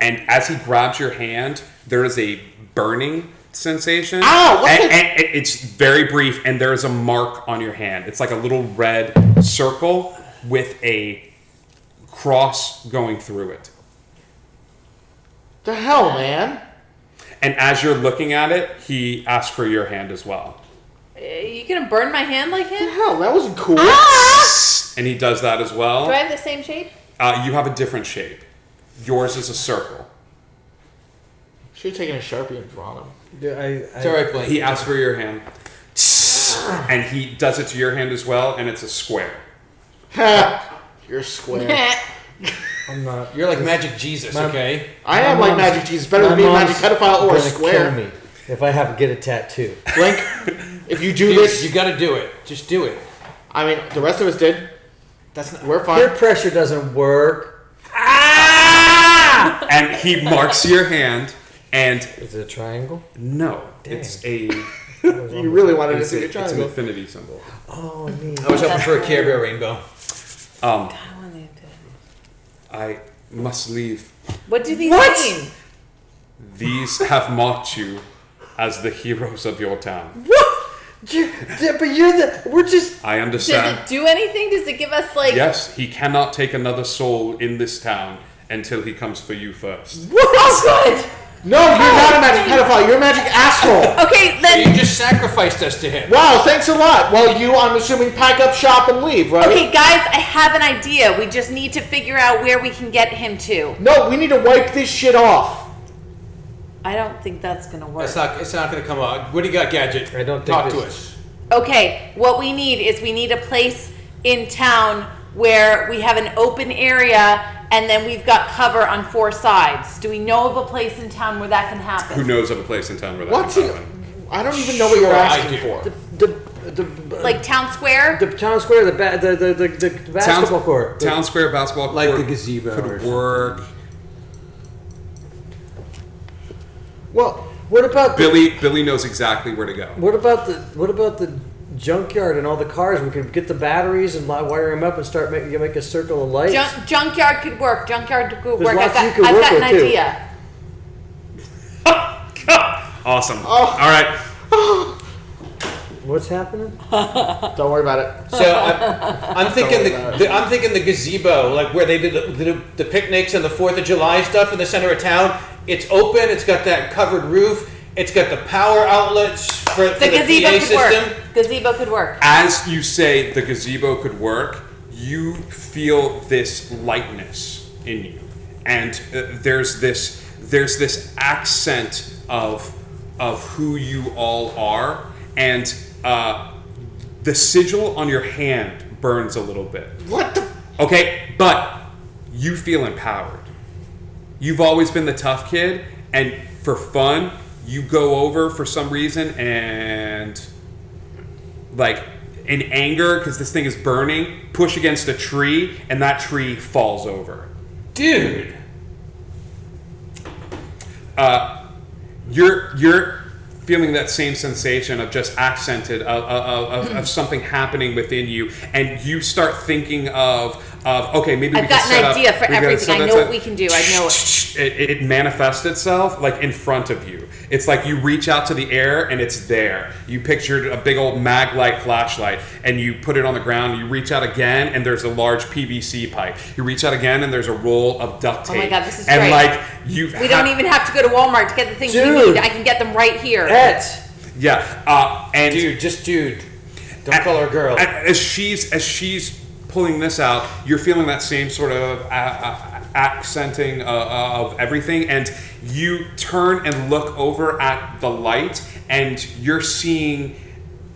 And as he grabs your hand, there is a burning sensation. Ow, what and, the- and it's very brief, and there is a mark on your hand. It's like a little red circle with a cross going through it. The hell, man! And as you're looking at it, he asks for your hand as well. You gonna burn my hand like him? Hell, that wasn't cool. And he does that as well. Do I have the same shape? You have a different shape. Yours is a circle. Should have taken a Sharpie and drawn him. It's all right, Blink. He asks for your hand. And he does it to your hand as well, and it's a square. You're square. I'm not. You're like Magic Jesus, okay? I am My like mom's- Magic Jesus. Better my than being a mom's Magic pedophile or a gonna square. kill me if I have to get a tattoo. Blink. If you do Dude, this, you gotta do it. Just do it. I mean, the rest of us did. That's not. We're Peer fine. pressure doesn't work. And he marks your hand, and Is it a triangle? no, it's a You really wanted to it's, see a, a it's an triangle. infinity symbol. Oh, neat. I was hoping for a Care Bear rainbow. I must leave. What do these What? mean? These have marked you as the heroes of your town. But you're the. We're just. I Does understand. it do anything? Does it give us like? Yes, he cannot take another soul in this town until he comes for you first. Oh, good. No, you're not a Magic pedophile. You're a Magic asshole. Okay, You then. just sacrificed us to him. Wow, thanks a lot. Well, you, I'm assuming, pack up shop and leave, right? Okay, guys, I have an idea. We just need to figure out where we can get him to. No, we need to wipe this shit off. I don't think that's gonna work. It's not gonna come out. What do you got, Gadget? I don't think Talk to this- us. Okay, what we need is we need a place in town where we have an open area and then we've got cover on 4 sides. Do we know of a place in town where that can Who happen? knows of a place in town where that What's can it? happen? I don't even know what you're Sure, I asking do. for. The Like town square? the town square, the basketball court. Town square basketball court. Like the gazebo or could something. work. Well, What about the, Billy knows exactly where to go. what about the junkyard and all the cars? We could get the batteries and wire them up and start make a circle of lights. Junkyard could work. Junkyard could There's work. lots I've you could got work an with, too. idea. Awesome. Oh. All right. What's happening? don't worry about it. So I'm thinking I'm thinking the gazebo, like where they did the picnics and the 4th of July stuff in the center of town. It's open. It's got that covered roof. It's got the power outlets for The the gazebo PA could system. work. Gazebo could work. As you say the gazebo could work, you feel this lightness in you, and there's this accent of who you all are, and the sigil on your hand burns a little bit. What the? Okay, but you feel empowered. You've always been the tough kid, and for fun, you go over for some reason and, like, in anger, because this thing is burning, push against a tree, and that tree falls over. Dude. You're feeling that same sensation of just accented of something happening within you, and you start thinking of okay, maybe we I've can got set an up- idea for we can everything. set I up- know what we can do. I know it. It manifests itself like in front of you. It's like you reach out to the air and it's there. You pictured a big old mag light flashlight and you put it on the ground. You reach out again and there's a large PVC pipe. You reach out again and there's a roll of duct tape. Oh my God, this is and great. like you. We don't even have to go to Walmart to get the things we Dude. need. I can get them right here. Et. Yeah. And Dude. Don't call her a girl. As she's pulling this out, you're feeling that same sort of accenting of everything, and you turn and look over at the light, and you're seeing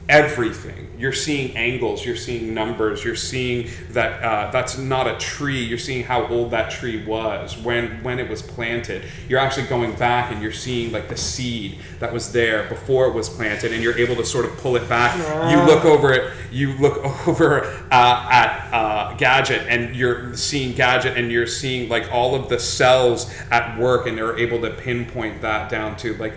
everything. You're seeing angles, you're seeing numbers, you're seeing that that's not a tree. You're seeing how old that tree was when it was planted. You're actually going back and you're seeing like the seed that was there before it was planted, and you're able to sort of pull it back. You look over it. You look over at Gadget, and you're seeing Gadget, and you're seeing like all of the cells at work, and they're able to pinpoint that down to like.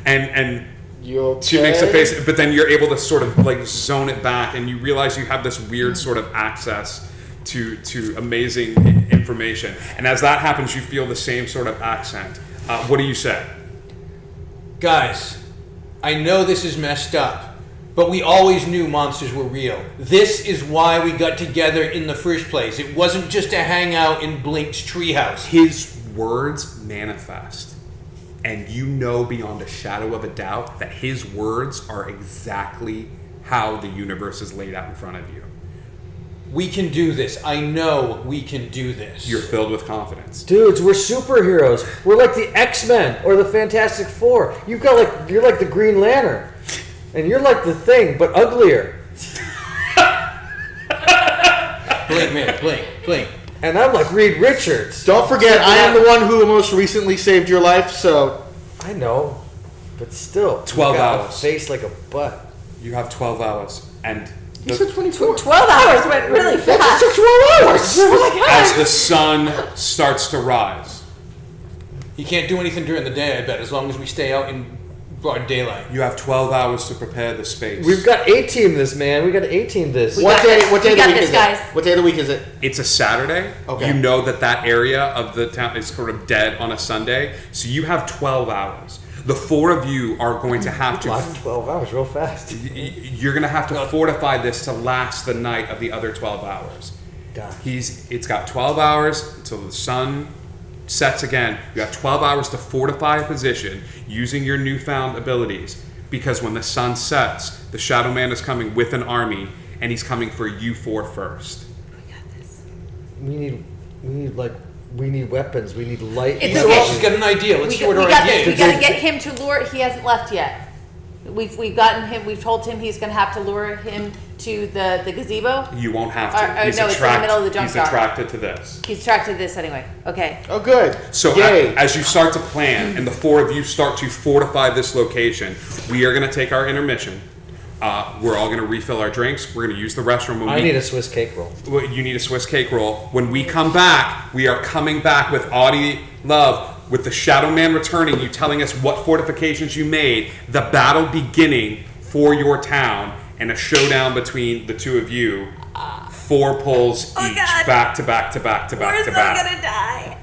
And You okay? she makes a face, but then you're able to sort of like zone it back, and you realize you have this weird sort of access to amazing information. And as that happens, you feel the same sort of accent. What do you say? Guys, I know this is messed up, but we always knew monsters were real. This is why we got together in the first place. It wasn't just a hangout in Blink's treehouse. His words manifest. and you know beyond a shadow of a doubt that his words are exactly how the universe is laid out in front of you. We can do this. I know we can do this. You're filled with confidence. Dudes, we're superheroes. We're like the X-Men or the Fantastic Four. You're like the Green Lantern. And you're like the Thing, but uglier. Blink, man, blink. And I'm like Reed Richards. Don't forget, I am the one who most recently saved your life, so... I know, but still. 12 you got hours. A face like a butt. You have 12 hours, and You said 24. 12 hours went really That fast. just took 12 hours! Oh my God. as the sun starts to rise, You can't do anything during the day, I bet, as long as we stay out in broad daylight. you have 12 hours to prepare the space. We've got A-Team this, man. We got to A-Team this. We What got day this. What day We of the got week this, is guys. it? What day of the week is it? It's a Saturday. Okay. You know that area of the town is sort of dead on a Sunday, so you have 12 hours. The four of you are going to have to. Locked 12 hours real fast. You're going to have to fortify this to last the night of the other 12 hours. God. It's got 12 hours until the sun sets again. You have 12 hours to fortify a position using your newfound abilities, because when the sun sets, the Shadow Man is coming with an army, and he's coming for you four first. We need weapons. We need light. It's So okay. she's got an idea. Let's We see what her got idea this. We is. got to get him to lure. He hasn't left yet. We've gotten him. We've told him he's going to have to lure him to the gazebo. You won't have Or- to. or no, it's in the middle of the He's junkyard. attracted to this. He's attracted to this anyway. Okay. Oh, good. So Yay. as you start to plan and the four of you start to fortify this location, we are going to take our intermission. We're all going to refill our drinks. We're going to use the restroom. When I we, need a Swiss cake roll. Well, you need a Swiss cake roll. When we come back, we are coming back with Audie Love, with the Shadow Man returning, you telling us what fortifications you made, the battle beginning for your town, and a showdown between the two of you. 4 pulls Oh, each, God. back to back to back to back to back. gonna die.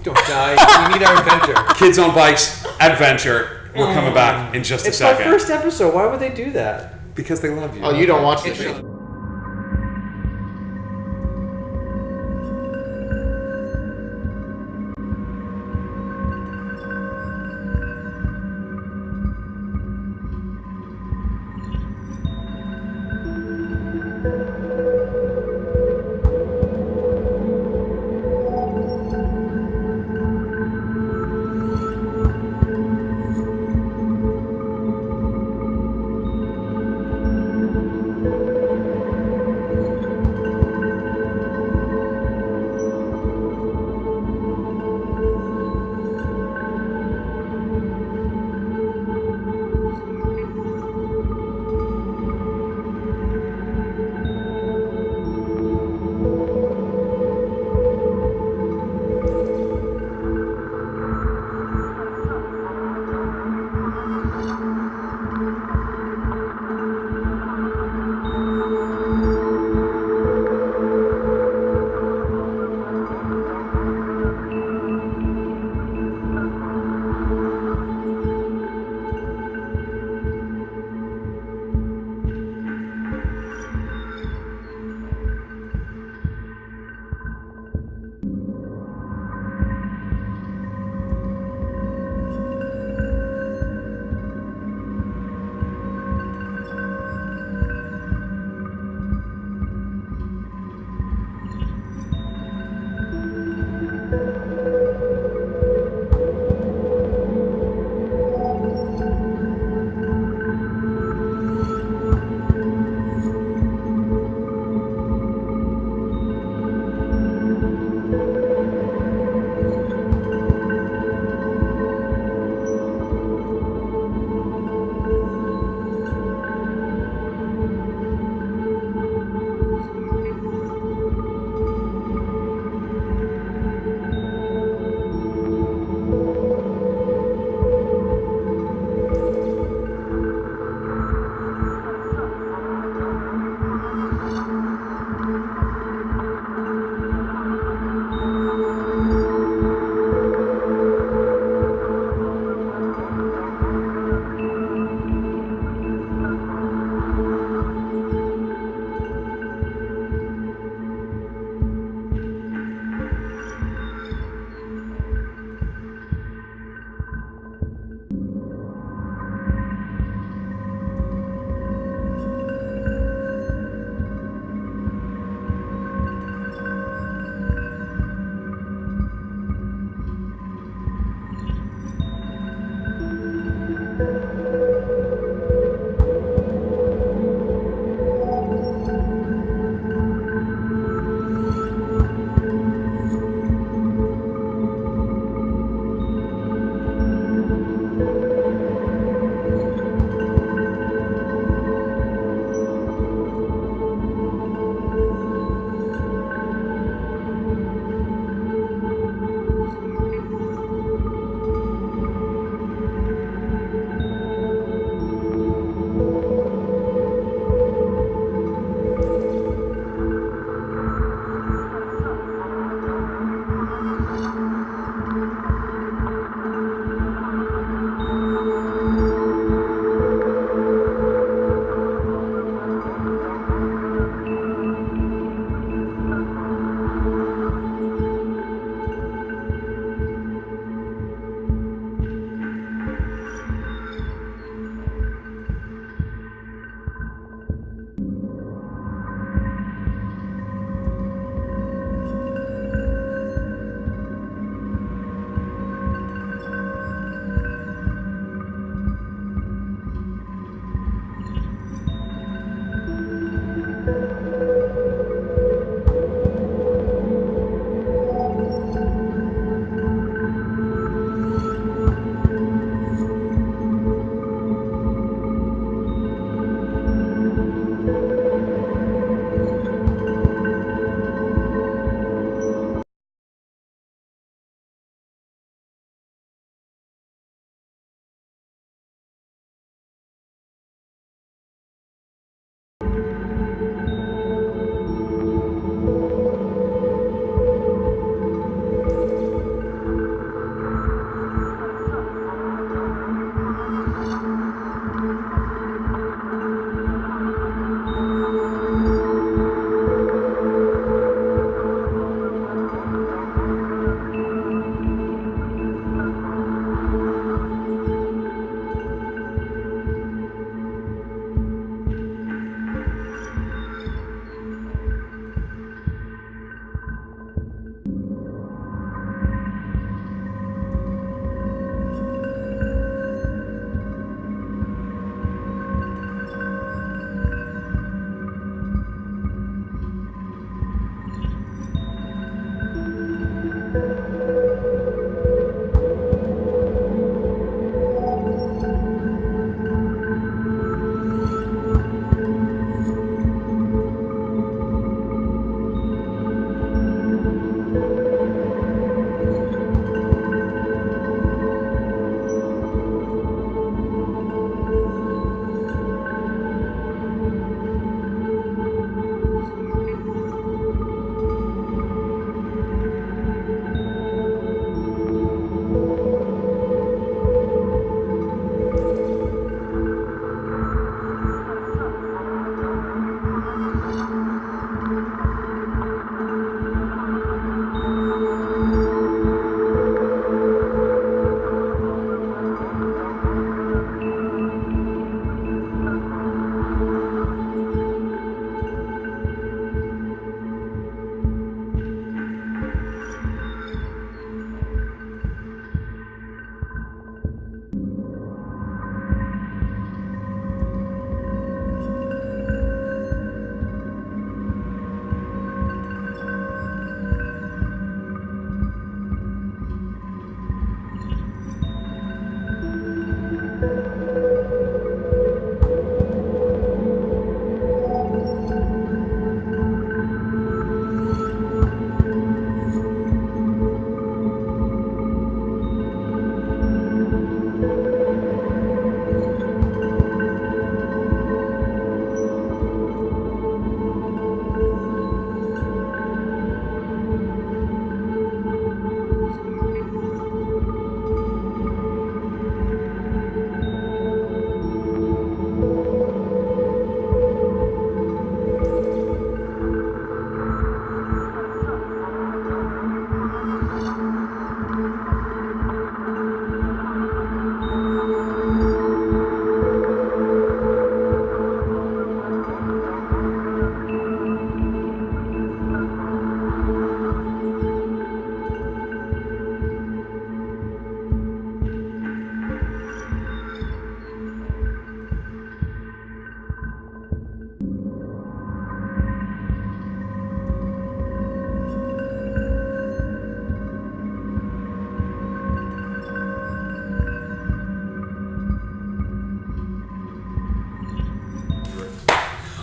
Don't die. We need our adventure. Kids on Bikes, adventure. We're coming back in just a It's my second. first episode. Why would they do that? Because they love you. Oh, you don't watch this It's- show.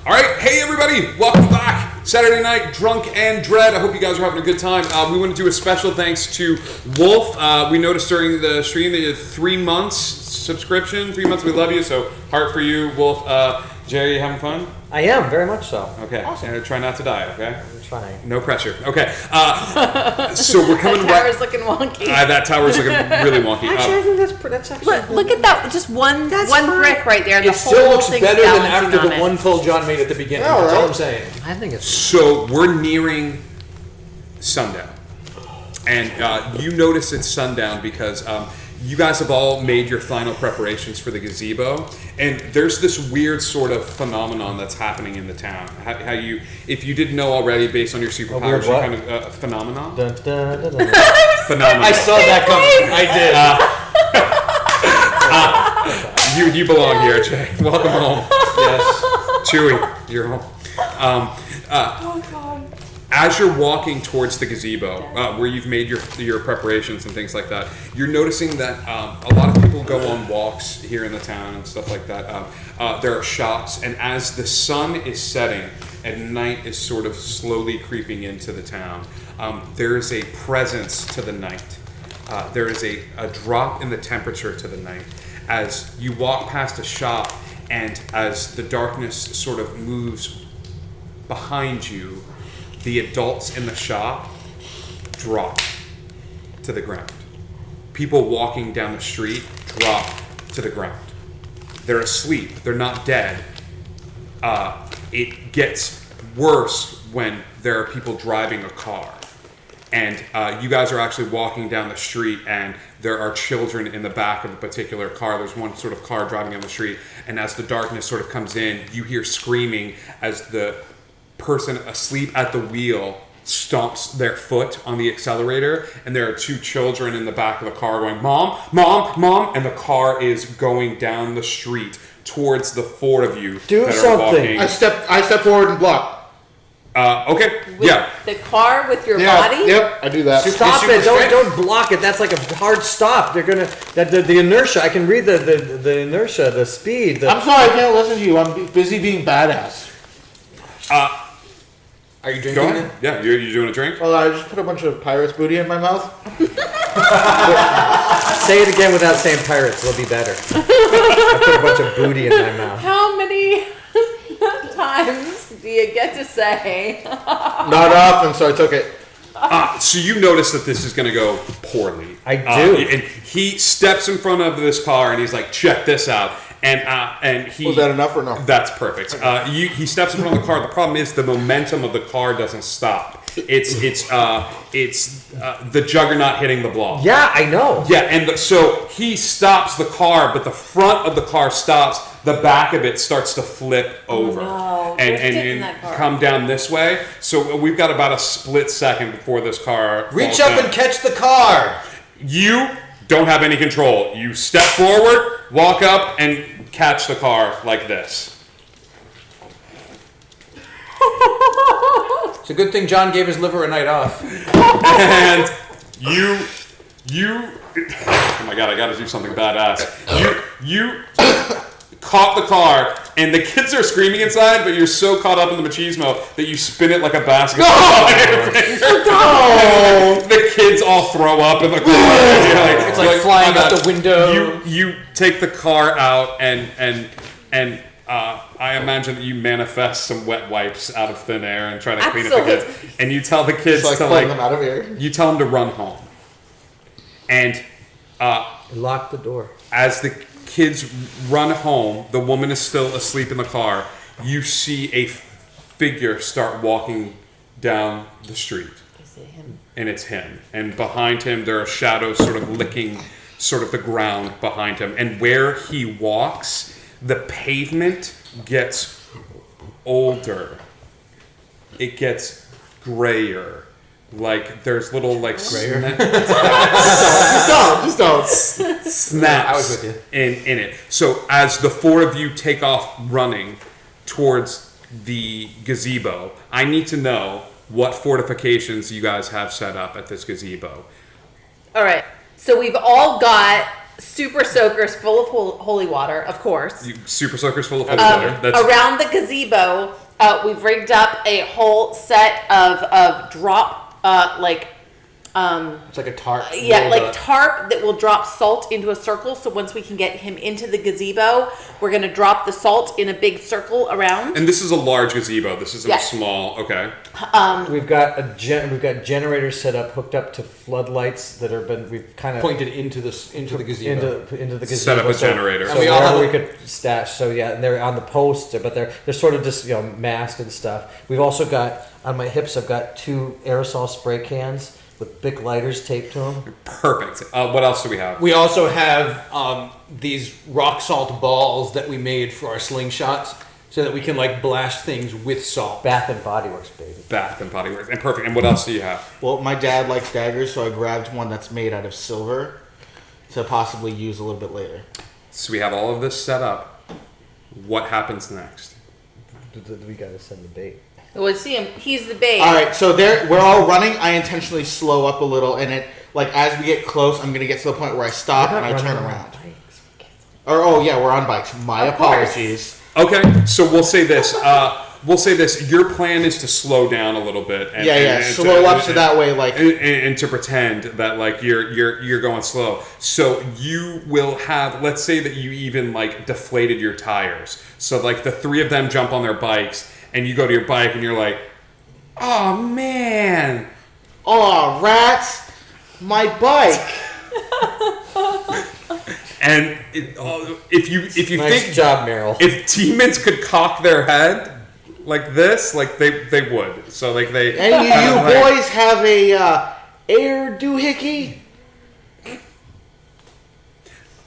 All right, hey everybody, welcome back. Saturday night, Drunk and Dread. I hope you guys are having a good time. We want to do a special thanks to Wolf. We noticed during the stream that you had 3 months subscription. 3 months, we love you. So heart for you, Wolf. Jerry, you having fun? I am, very much so. Okay, and try not to die. Okay. I'm trying. No pressure. Okay. So we're coming That right. tower's looking wonky. That tower's looking really wonky. Actually, I think that's actually. Look at that, just one brick right there. It The still whole looks thing's better than balancing after on the it. one pull John made at the beginning. Yeah, That's all right. I'm saying. I think it's. So we're nearing sundown, and you notice it's sundown because you guys have all made your final preparations for the gazebo, and there's this weird sort of phenomenon that's happening in the town. How you, if you didn't know already, based on your superpowers, weird you what? kind of phenomenon. Dun, dun, dun, dun, dun. Phenomenon. I saw that coming. I did. You belong here, Jay. Welcome home. Yes. Chewy, you're home. As you're walking towards the gazebo, where you've made your preparations and things like that, you're noticing that a lot of people go on walks here in the town and stuff like that. There are shops, and as the sun is setting and night is sort of slowly creeping into the town, there is a presence to the night. There is a drop in the temperature to the night as you walk past a shop, and as the darkness sort of moves behind you, the adults in the shop drop to the ground. People walking down the street drop to the ground. They're asleep. They're not dead. It gets worse when there are people driving a car. And you guys are actually walking down the street, and there are children in the back of a particular car. There's one sort of car driving down the street, and as the darkness sort of comes in, you hear screaming as the person asleep at the wheel stomps their foot on the accelerator, and there are two children in the back of the car going, "Mom, Mom, Mom," and the car is going down the street towards the four of you Do that something. are walking. I step forward and block. Okay, With yeah. The car with your Yeah, body? yep, I do that. Stop super it! strength. Don't block it. That's like a hard stop. They're gonna the inertia. I can read the inertia, the speed. I'm sorry, I can't listen to you. I'm busy being badass. Are you Go drinking? ahead. Yeah, you're doing a drink? Well, I just put a bunch of pirate's booty in my mouth. Say it again without saying pirates. It'll be better. I put a bunch of booty in my mouth. How many times do you get to say? Not often, so I took it. So you notice that this is going to go poorly. I do. And he steps in front of this car and he's like, "Check this out." And he Was that enough or no? That's perfect. He steps in front of the car. The problem is the momentum of the car doesn't stop. It's the juggernaut hitting the block. Yeah, I know. Yeah, and so he stops the car, but the front of the car stops. The back of it starts to flip over no. and, There's kids in that car. come down this way. So we've got about a split second before this car Reach falls up down. and catch the car. You don't have any control. You step forward, walk up, and catch the car like this. It's a good thing John gave his liver a night off. And you oh my god, I gotta do something badass. You caught the car, and the kids are screaming inside, but you're so caught up in the machismo that you spin it like a basketball on your finger. No! The kids all throw up in the car. It's like flying out the window. You take the car out, and I imagine that you manifest some wet wipes out of thin air and try to clean up the kids. Absolutely. And you tell the kids It's like to pulling them out of here. you tell them to run home. And Lock the door. as the kids run home, the woman is still asleep in the car. You see a figure start walking down the street. Is it him? And it's him. And behind him, there are shadows sort of licking sort of the ground behind him. And where he walks, the pavement gets older. It gets grayer. Like there's little like Just don't. snaps I was with you. in it. So as the four of you take off running towards the gazebo, I need to know what fortifications you guys have set up at this gazebo. All right. So we've all got super soakers full of holy water, of course. Super soakers full of holy water. That's Around the gazebo, we've rigged up a whole set of drop, It's like a tarp. yeah, rolled like up. tarp that will drop salt into a circle. So once we can get him into the gazebo, we're gonna drop the salt in a big circle around. and this is a large gazebo. This isn't Yes. a small. Okay. We've got generators set up, hooked up to floodlights that have been. We've kind of pointed into the gazebo. into the gazebo. Set up a generator. So And we all wherever have we could stash. So yeah, and they're on the post, but they're sort of just masked and stuff. We've also got on my hips. I've got 2 aerosol spray cans with Bic lighters taped to them. Perfect. What else do we have? We also have these rock salt balls that we made for our slingshots, so that we can like blast things with salt. Bath and Body Works, baby. Bath and Body Works. And perfect. And what else do you have? Well, my dad likes daggers, so I grabbed one that's made out of silver to possibly use a little bit later. So we have all of this set up. What happens next? We gotta send the bait. We'll see him. He's the bait. All right, so we're all running. I intentionally slow up a little, and as we get close, I'm gonna get to the point where I stop and I turn around. Oh yeah, we're on bikes. My Of course. apologies. Okay, so we'll say this. Your plan is to slow down a little bit. And, and slow up so that way, like and to pretend that like you're going slow. So you will have, let's say that you even like deflated your tires. So like the 3 of them jump on their bikes, and you go to your bike, and you're like, "Oh man." oh rats, my bike. And if you Nice think job, Meryl. if demons could cock their head like this, like they would. So like they And you boys have a air doohickey.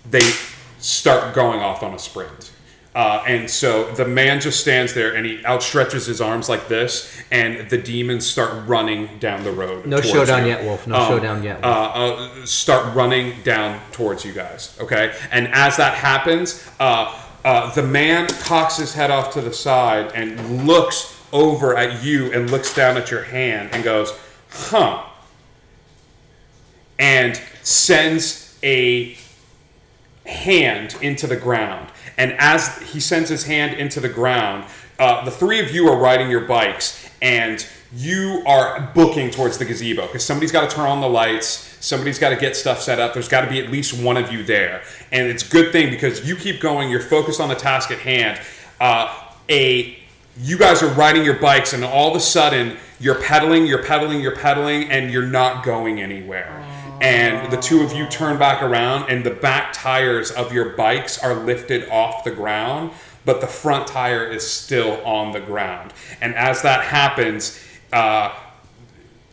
they start going off on a sprint. And so the man just stands there and he outstretches his arms like this, and the demons start running down the road. No towards showdown you. yet, Wolf. No showdown yet. Start running down towards you guys. Okay, and as that happens, the man cocks his head off to the side and looks over at you and looks down at your hand and goes, "Huh," and sends a hand into the ground. And as he sends his hand into the ground, the three of you are riding your bikes and you are booking towards the gazebo because somebody's got to turn on the lights, somebody's got to get stuff set up, there's got to be at least one of you there. And it's a good thing because you keep going, you're focused on the task at hand. You guys are riding your bikes and all of a sudden you're pedaling, and you're not going anywhere. And the two of you turn back around and the back tires of your bikes are lifted off the ground, but the front tire is still on the ground. And as that happens,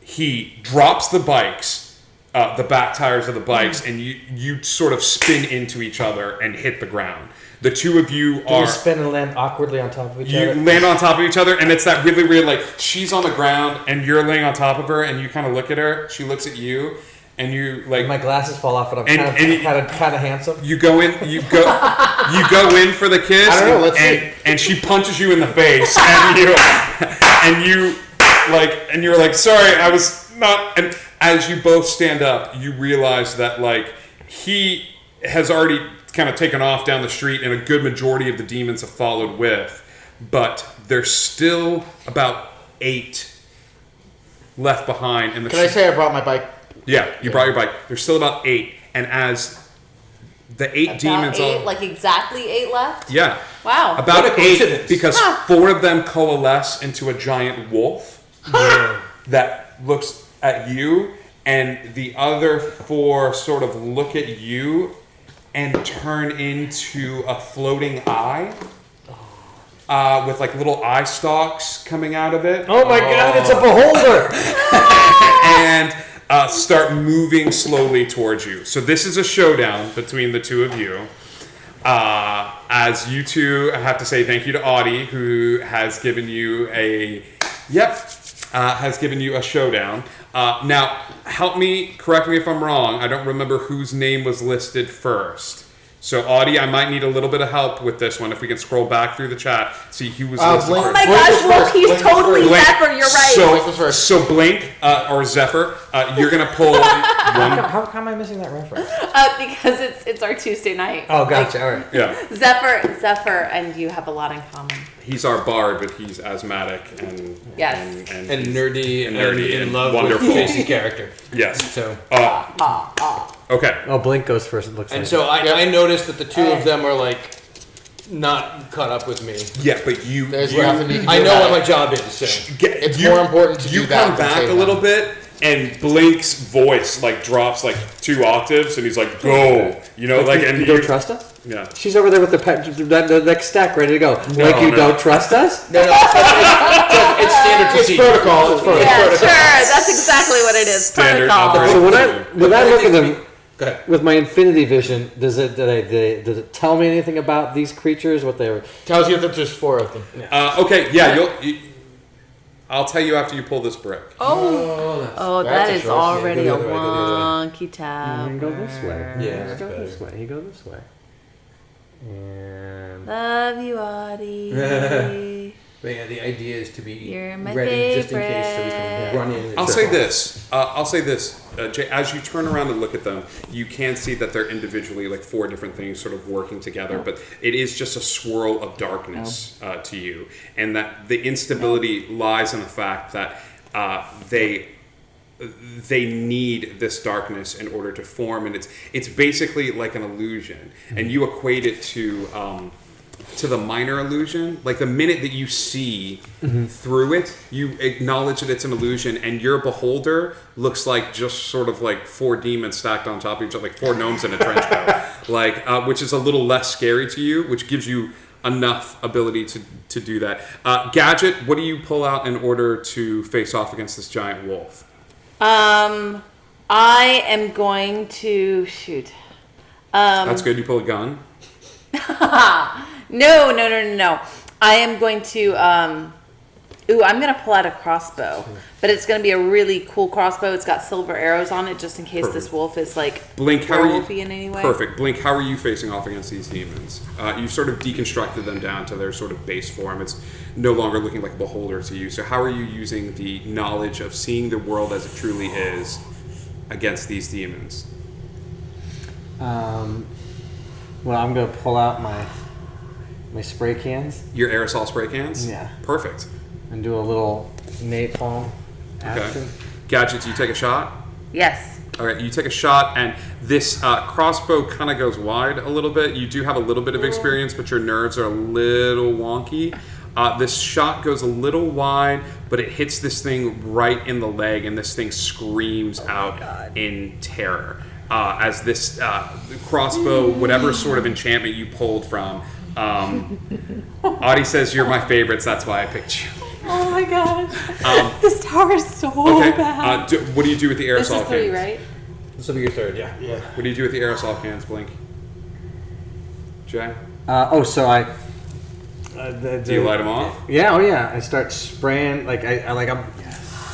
he drops the bikes, the back tires of the bikes, and you sort of spin into each other and hit the ground. The two of you Do we spin and land awkwardly on top of each other? You land on top of each other, and it's that really weird, like, she's on the ground, and you're laying on top of her, and you kind of look at her, she looks at you, and you, like... My glasses fall off, but I'm And- kind of handsome. You go in you go in for the kiss, I don't know, let's see. and she punches you in the face, and you're like, sorry, I was not. And as you both stand up, you realize that like he has already kind of taken off down the street, and a good majority of the demons have followed with, but there's still about 8 left behind in the. Can I say I brought my bike? Yeah, you brought your bike. There's still about 8, and as the 8 demons, About 8, all, like exactly 8 left. yeah, Wow. about What a 8 coincidence. because 4 of them coalesce into a giant wolf that looks at you, and the other 4 sort of look at you and turn into a floating eye. With like little eye stalks coming out of it. Oh my God! It's a beholder. And start moving slowly towards you. So this is a showdown between the two of you. As you two, I have to say thank you to Audie, who has given you has given you a showdown. Now, help me, correct me if I'm wrong. I don't remember whose name was listed first. So, Audie, I might need a little bit of help with this one. If we can scroll back through the chat, see who was listed Blink. Oh first. my Blink gosh, was Wolf, first. he's Blink was totally first. Zephyr, you're right. Blink was first. So Blink or Zephyr, you're gonna pull one. How am I missing that reference? Because it's our Tuesday night. Oh, gotcha. All right. Yeah, Zephyr and you have a lot in common. he's our bard, but he's asthmatic and Yes. And nerdy And and nerdy in and love wonderful. with Casey's character. yes. So Okay. Oh, Blink goes first. It looks and like. so I noticed that the two of them are like not caught up with me. Yeah, but you. There's you nothing you can do I know about what it. my job is. So. It's more important to you do that come than back save a little them. bit, and Blink's voice like drops like 2 octaves, and he's like, "Go," you know, like, and you don't trust us? Yeah. She's over there with the next stack ready to go. Like you no. don't trust us? No, it's standard It's procedure. protocol. It's protocol. Yeah, sure. That's exactly what it is. Standard Protocol. operating. So when I look at them Go ahead. with my infinity vision, does it tell me anything about these creatures? What they're Tells you that there's 4 of them. Okay. Yeah. I'll tell you after you pull this brick. Oh, That's that a is choice. already Yeah, a go the other way, go the other wonky tower. go this way. Yeah, He that's go better. this way. He go this way. And Love you, Audie. But yeah, the idea is to be You're my ready just in case so we can favorite. run in. and I'll check say on. this, Jay. As you turn around and look at them, you can see that they're individually like 4 different things, sort of working together. But it is just a swirl of darkness to you, and that the instability lies in the fact that they need this darkness in order to form, and it's basically like an illusion, and you equate it to the minor illusion. Like the minute that you see through it, you acknowledge that it's an illusion, and your beholder looks like just sort of like 4 demons stacked on top of each other, like 4 gnomes in a trench coat, like which is a little less scary to you, which gives you enough ability to do that. Gadget, what do you pull out in order to face off against this giant wolf? I am going to shoot. That's good. You pull a gun. No. I am going to. I'm going to pull out a crossbow, but it's going to be a really cool crossbow. It's got silver arrows on it, just in case this wolf is like Blink, how are you? werewolfy in any way. Perfect. Blink, how are you facing off against these demons? You've sort of deconstructed them down to their sort of base form. It's no longer looking like a beholder to you. So how are you using the knowledge of seeing the world as it truly is against these demons? Well, I'm gonna pull out my spray cans Your aerosol spray cans? Yeah. Perfect. and do a little napalm Okay. action. Gadget, do you take a shot? Yes. All right, you take a shot, and this crossbow kind of goes wide a little bit. You do have a little bit of experience, but your nerves are a little wonky. This shot goes a little wide, but it hits this thing right in the leg, and this thing screams out in terror. As this crossbow, whatever sort of enchantment you pulled from, Audie says you're my favorites, that's why I picked you. Oh my gosh. This tower is so Okay, bad. what do you do with the aerosol This is 3, cans? right? This will be your third, yeah. Yeah. What do you do with the aerosol cans, Blink? Jay? So I. Do you light them off? Yeah. Oh yeah. I start spraying like I'm.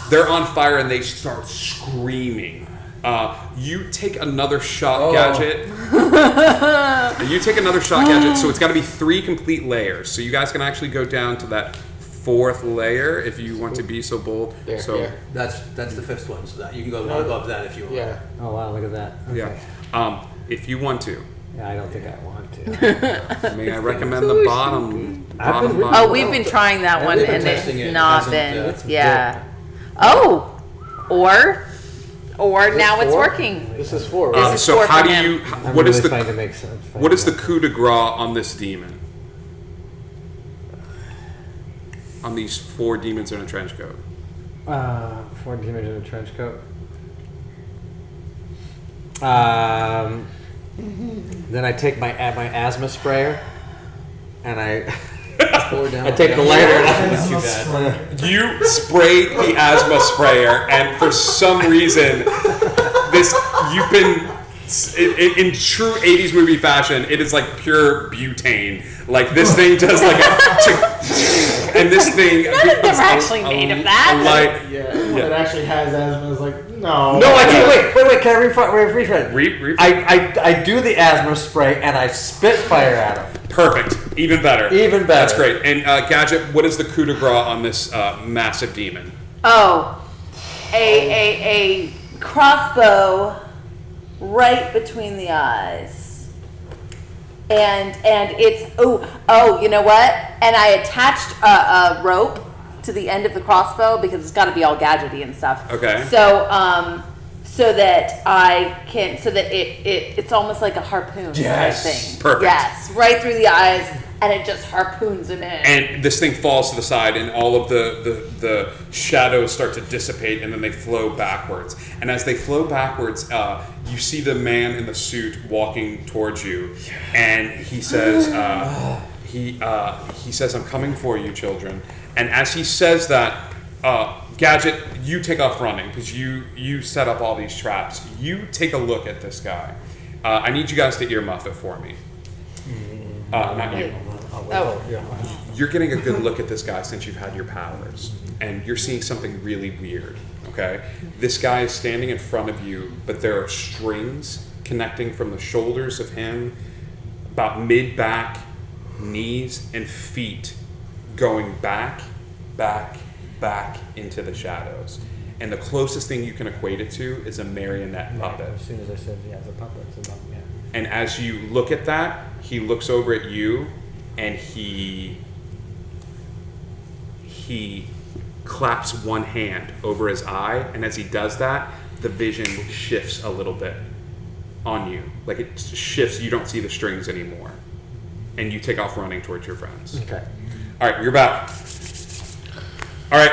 They're on fire and they start screaming. You take another shot, Gadget. You take another shot, Gadget. So it's got to be 3 complete layers. So you guys can actually go down to that 4th layer if you want to be so bold. There, So yeah. That's the 5th one, so that you can go one above that if you want. Yeah. Oh wow! Look at that. Okay. yeah. If you want to, Yeah, I don't think I want to. may I recommend the bottom? been- Oh, we've been trying that one we've been and testing it's it. not It been. hasn't, Yeah. Oh, or now it's 4? working. This is 4, This right? is So 4 how for do him. you? I'm What really is trying to the make sense. what is the coup de grace on this demon? On these 4 demons in a trench coat. 4 demons in a trench coat. Then I take my asthma sprayer, and I I take the lighter. Not too bad. You spray the asthma sprayer, and for some reason, you've been in true '80s movie fashion. It is like pure butane. Like this thing does like and this thing. None of them are actually made of that. It actually has asthma. It's like, no. No, I can't. Wait. Can I rephrase? Re- I do the asthma spray and I spit fire at him. Perfect. Even better. Even better. That's great. And Gadget, what is the coup de grace on this massive demon? Oh, a crossbow right between the eyes, and it's you know what? And I attached a rope to the end of the crossbow because it's got to be all gadgety and stuff. Okay. So that I can, so that it's almost like a harpoon type thing. Perfect. Yes, right through the eyes, and it just harpoons him in. And this thing falls to the side, and all of the shadows start to dissipate, and then they flow backwards. And as they flow backwards, you see the man in the suit walking towards you, and he says, he says, "I'm coming for you, children." And as he says that, Gadget, you take off running because you set up all these traps. You take a look at this guy. I need you guys to earmuff it for me. Not you. Oh, You're getting a good look at this guy since you've had your powers, and you're seeing something really weird. Okay, this guy is standing in front of you, but there are strings connecting from the shoulders of him, about mid-back, knees, and feet, going back into the shadows. And the closest thing you can equate it to is a marionette puppet. As soon as I said it's a puppet, it's a puppet. Yeah. And as you look at that, he looks over at you, and he claps one hand over his eye, and as he does that, the vision shifts a little bit on you. Like it shifts, you don't see the strings anymore. And you take off running towards your friends. Okay. All right, you're back. All right,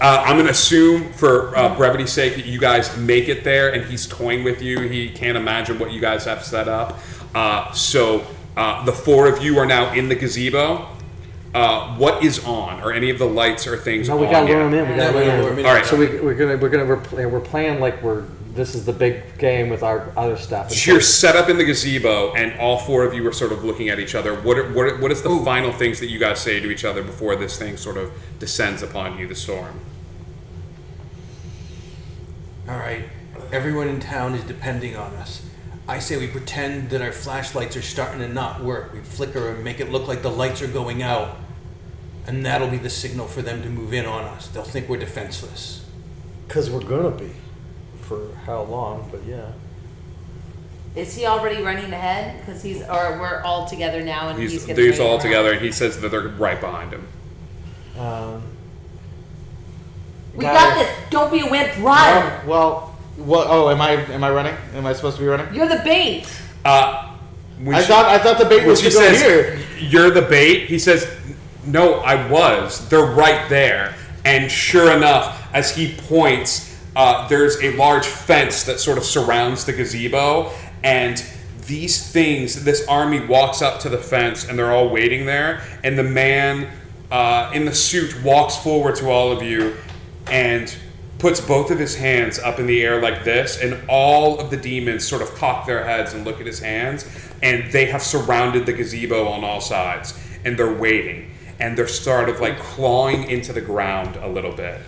I'm going to assume for brevity's sake that you guys make it there, and he's toying with you. He can't imagine what you guys have set up. So the 4 of you are now in the gazebo. what is on? Are any of the lights or things No, on? we gotta yet? lure him in. We Yeah, gotta we lure gotta him lure in. him in. All right. So we're playing like this is the big game with our other stuff. So you're set up in the gazebo, and all four of you are sort of looking at each other. What is the final things that you guys say to each other before this thing sort of descends upon you, the storm? All right, everyone in town is depending on us. I say we pretend that our flashlights are starting to not work. We flicker and make it look like the lights are going out. And that'll be the signal for them to move in on us. They'll think we're defenseless. Because we're gonna be. For how long? But yeah. Is he already running ahead? Because or we're all together now, and he's gonna He's bring all it together, around. and he says that they're right behind him. We got this. Don't be a wimp. Run. Well, what? Oh, am I running? Am I supposed to be running? You're the bait. When I she- thought the bait when was she to go says, here. "You're the bait," he says, "No, I was. They're right there." And sure enough, as he points, there's a large fence that sort of surrounds the gazebo, and this army walks up to the fence, and they're all waiting there. And the man in the suit walks forward to all of you, and puts both of his hands up in the air like this, and all of the demons sort of cock their heads and look at his hands, and they have surrounded the gazebo on all sides, and they're waiting, and they're sort of like clawing into the ground a little bit.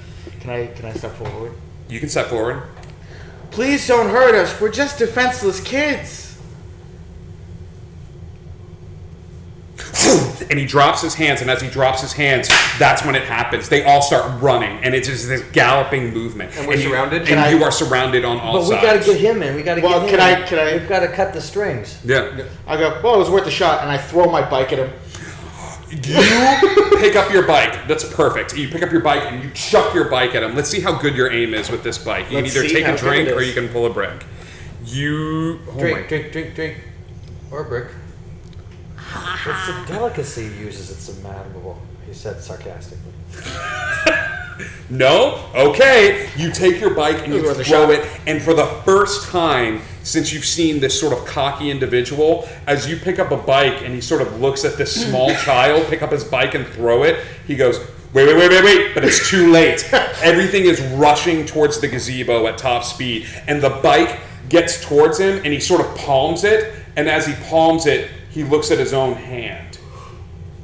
Can I step forward? You can step forward. Please don't hurt us. We're just defenseless kids. And he drops his hands, and as he drops his hands, that's when it happens. They all start running, and it's just this galloping movement. And we're surrounded? And you are surrounded on all But we sides. gotta get him in. We gotta Well, get him in. can I- We've gotta cut the strings. Yeah. I go, well, it was worth a shot, and I throw my bike at him. You pick up your bike. That's perfect. You pick up your bike and you chuck your bike at him. Let's see how good your aim is with this bike. You can Let's either see take how a good drink it or is. you can pull a brick. Drink. Or a brick. It's the delicacy he uses. It's admirable. He said sarcastically. No? Okay. You take your bike and you It was worth a throw shot. it, and for the first time since you've seen this sort of cocky individual, as you pick up a bike and he sort of looks at this small child pick up his bike and throw it, he goes, wait, but it's too late. Everything is rushing towards the gazebo at top speed, and the bike gets towards him and he sort of palms it, and as he palms it, he looks at his own hand,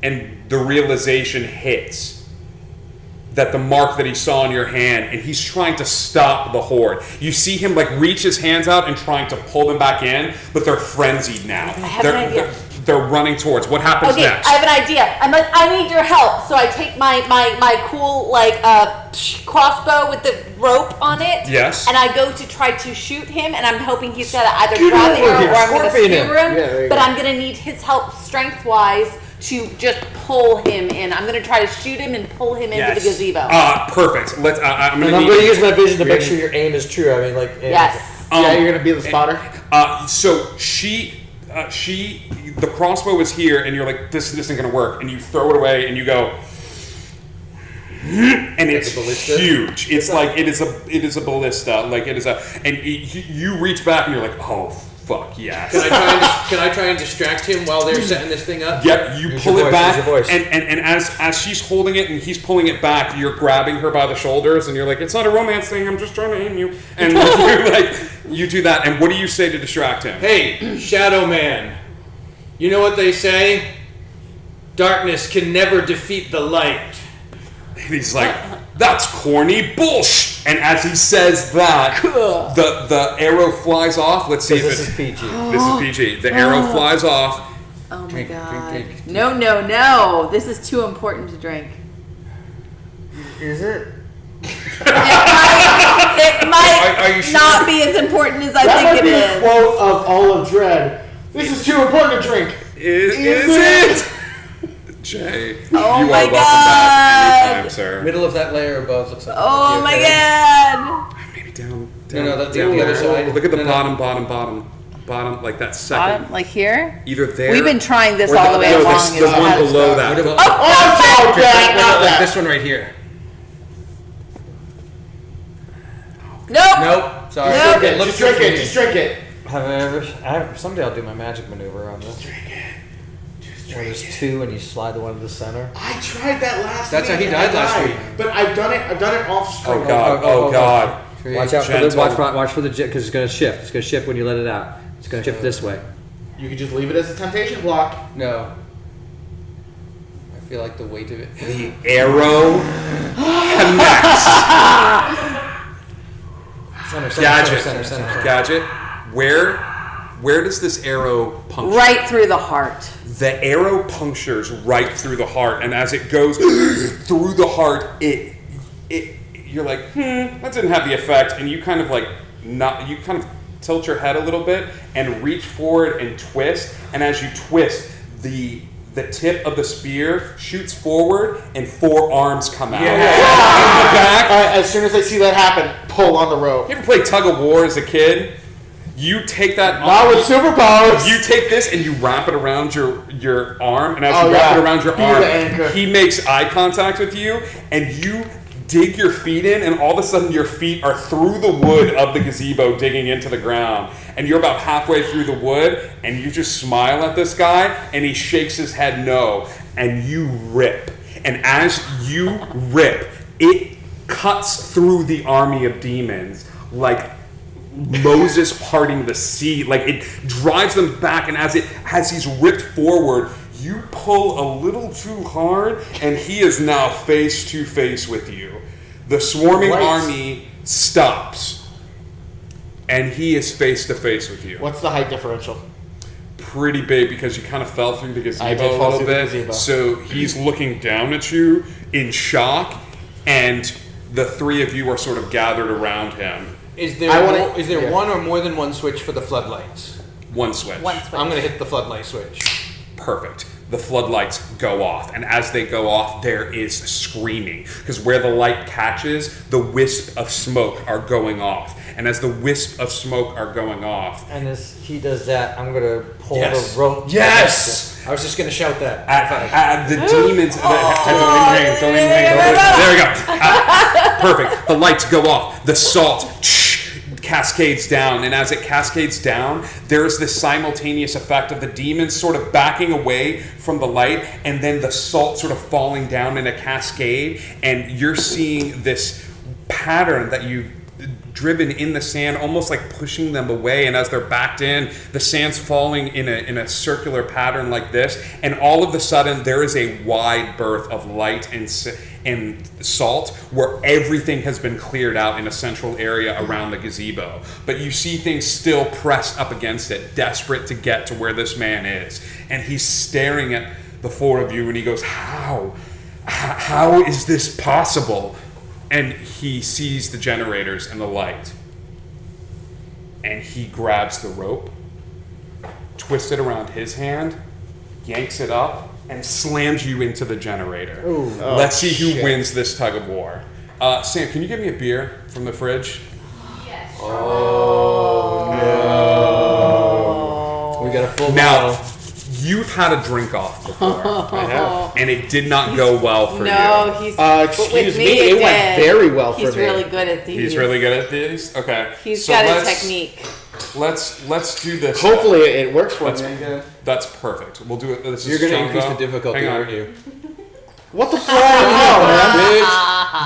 and the realization hits that the mark that he saw in your hand, and he's trying to stop the horde. You see him like reach his hands out and trying to pull them back in, but they're frenzied now. have an idea. They're running towards. What happens Okay, next? I have an idea. I'm like, I need your help. So I take my cool crossbow with the rope on it. Yes. And I go to try to shoot him, and I'm hoping he's gonna either Get grab over her here, or I'm gonna scorpion skewer him. him. Yeah, there you But go. I'm gonna need his help strength-wise to just pull him in. I'm gonna try to shoot him and pull him into the gazebo. Perfect. Let's. I'm And gonna I'm need. going to use my vision to make sure your aim is true. I mean, like. Yes. Yeah, you're gonna be the spotter. So the crossbow is here, and you're like, this isn't going to work, and you throw it away, and you go, and it's a ballista? huge. It's like it is a ballista, like it is a, and you reach back, and you're like, oh fuck yes. Can I try and distract him while they're setting this thing up? Yep, you Use pull your it voice, back, use your voice. and as she's holding it and he's pulling it back, you're grabbing her by the shoulders, and you're like, it's not a romance thing, I'm just trying to aim you, and you're like, you do that, and what do you say to distract him? Hey, Shadow Man. You know what they say? Darkness can never defeat the light. And he's like, that's corny bullshit. And as he says that, the arrow flies off. Let's see if This it, is PG. This is PG. The arrow flies off. Oh my Drink, god. drink. No. This is too important to drink. Is it? It might Are you sure? not be as important as I That might think be it a is. quote of All of Dread. This is too important to drink. Is it? Jay, Oh you my are welcome God. back anytime, sir. Middle of that layer above looks like. Oh my god. Maybe down. No, that's down the other there. side. Look at the No, no. bottom, like that second. Like here? Either there. We've been trying this or all the way no, along. this- as the well. one below What that. about, Oh, okay, not like that. this one right here? Nope. Nope. Sorry. Nope. It looks Just drink good it. to Just me. drink it. Someday I'll do my magic maneuver on this. Where there's two and you slide the one to the center. I tried that last That's week. how he and died I last week. But I've done it off screen. Oh god. Oh god. Watch out for Gentle. the watch for the because it's gonna shift. It's gonna shift when you let it out. It's gonna shift this way. You could just leave it as a temptation block. No. I feel like the weight of it. The arrow connects. Center. Gadget. Where does this arrow puncture? Right through the heart. The arrow punctures right through the heart, and as it goes through the heart, you're like, that didn't have the effect, and you kind of tilt your head a little bit and reach forward and twist, and as you twist, the tip of the spear shoots forward and 4 arms come out. In the back. As soon as I see that happen, pull on the rope. You ever play tug of war as a kid? You take that Not with superpowers. You take this and you wrap it around your arm, and as Oh, you wrap yeah. it around your Be arm, the anchor. he makes eye contact with you, and you dig your feet in, and all of a sudden your feet are through the wood of the gazebo digging into the ground, and you're about halfway through the wood, and you just smile at this guy, and he shakes his head no, and you rip. And as you rip, it cuts through the army of demons like Moses parting the sea. Like, it drives them back, and as he's ripped forward, you pull a little too hard, and he is now face to face with you. The swarming Right. army stops, and he is face to face with you. What's the height differential? Pretty big, because you kind of fell through the I did gazebo a fall little through the bit. gazebo. So he's looking down at you in shock, and the 3 of you are sort of gathered around him. Is there yeah. one or more than one switch for the floodlights? One switch. One switch. I'm gonna hit the floodlight switch. Perfect. The floodlights go off, and as they go off, there is screaming, because where the light catches, the wisp of smoke are going off, and as the wisp of smoke are going off, And as he does that, I'm gonna pull Yes. the rope. yes, I was just gonna shout that. the demons. There we go. Perfect. The lights go off. The salt cascades down, and as it cascades down, there's this simultaneous effect of the demons sort of backing away from the light, and then the salt sort of falling down in a cascade, and you're seeing this pattern that you've driven in the sand, almost like pushing them away, and as they're backed in, the sand's falling in a circular pattern like this, and all of a sudden there is a wide berth of light and salt where everything has been cleared out in a central area around the gazebo, but you see things still pressed up against it, desperate to get to where this man is, and he's staring at the 4 of you, and he goes, how is this possible? And he sees the generators and the light. And he grabs the rope, twists it around his hand, yanks it up, and slams you into the generator. Let's see who wins this tug of war. Sam, can you give me a beer from the fridge? We got a full Now, bottle. you've had a drink off before, I have. and it did not go well for No, you. he's. but Excuse with me, it went did. very well for He's me. really good at these. He's really good at these? Okay. He's So got a let's- technique. Let's do this. Hopefully it works for That's, me. that's perfect. We'll do it. This You're is gonna Chongo. increase the difficulty, Hang on. aren't you? What the fuck?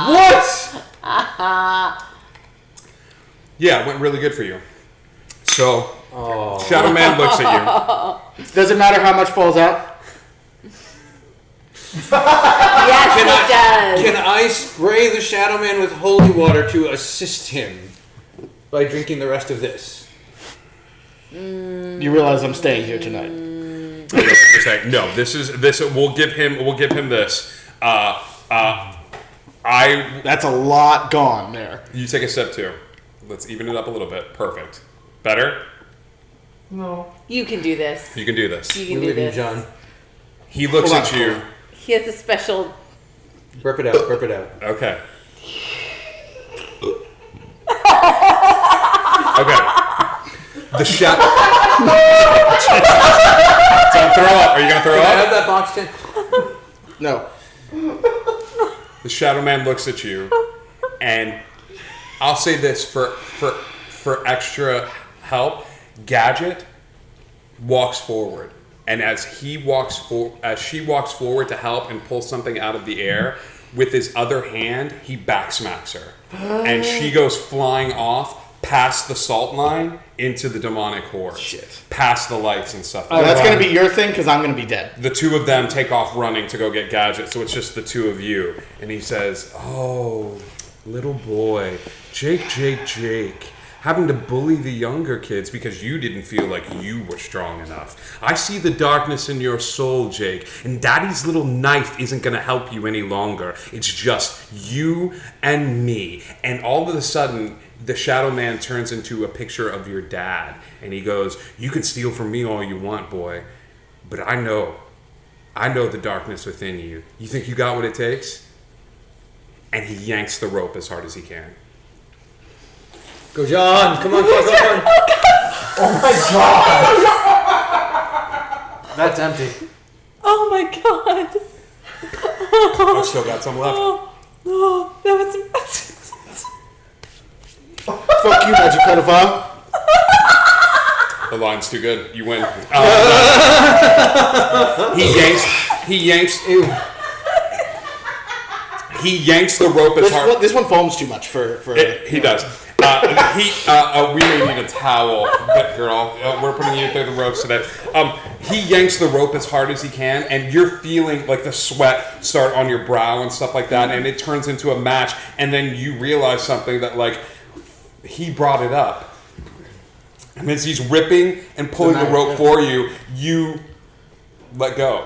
What? Yeah, it went really good for you. So, Shadow Man looks at Does it matter how much falls out? Yes, it does. Can I spray the Shadow Man with holy water to assist him by drinking the rest of this? You realize I'm staying here tonight. you. No, this. We'll give him this. That's a lot gone there. You take a step 2. Let's even it up a little bit. Perfect. Better. You can do this. You can do this. You We can do believe in you, this. John. He looks Hold at on, you. hold on. He has a special. Burp it out. Burp it out. Okay. Okay. The shadow. Don't throw up. Are you gonna throw Can I have up? that box tin? No. The Shadow Man looks at you, and I'll say this for extra help. Gadget walks forward and as she walks forward to help and pull something out of the air, with his other hand, he backsmacks her. And she goes flying off past the salt line into the demonic horde. Shit. Past the lights and stuff. Well, that's going to be your thing because I'm going to be dead. The two of them take off running to go get Gadget, so it's just the two of you. And he says, "Oh, little boy, Jake, having to bully the younger kids because you didn't feel like you were strong enough. I see the darkness in your soul, Jake, and Daddy's little knife isn't going to help you any longer. It's just you and me." And all of a sudden, the Shadow Man turns into a picture of your dad, and he goes, "You can steal from me all you want, boy, but I know the darkness within you. You think you got what it takes?" And he yanks the rope as hard as he can. Go, John. Come on, go, John. Oh my god! That's empty. Oh my god. I still got some left. Oh, that was. Fuck you, magic pedophile. The line's too good. You win. He yanks the rope as hard. This one foams too much for. He does. We may need a towel, girl. We're putting you through the ropes today. He yanks the rope as hard as he can, and you're feeling like the sweat start on your brow and stuff like that, and it turns into a match. And then you realize something that, like, he brought it up. And as he's ripping and pulling the rope for you, you let go.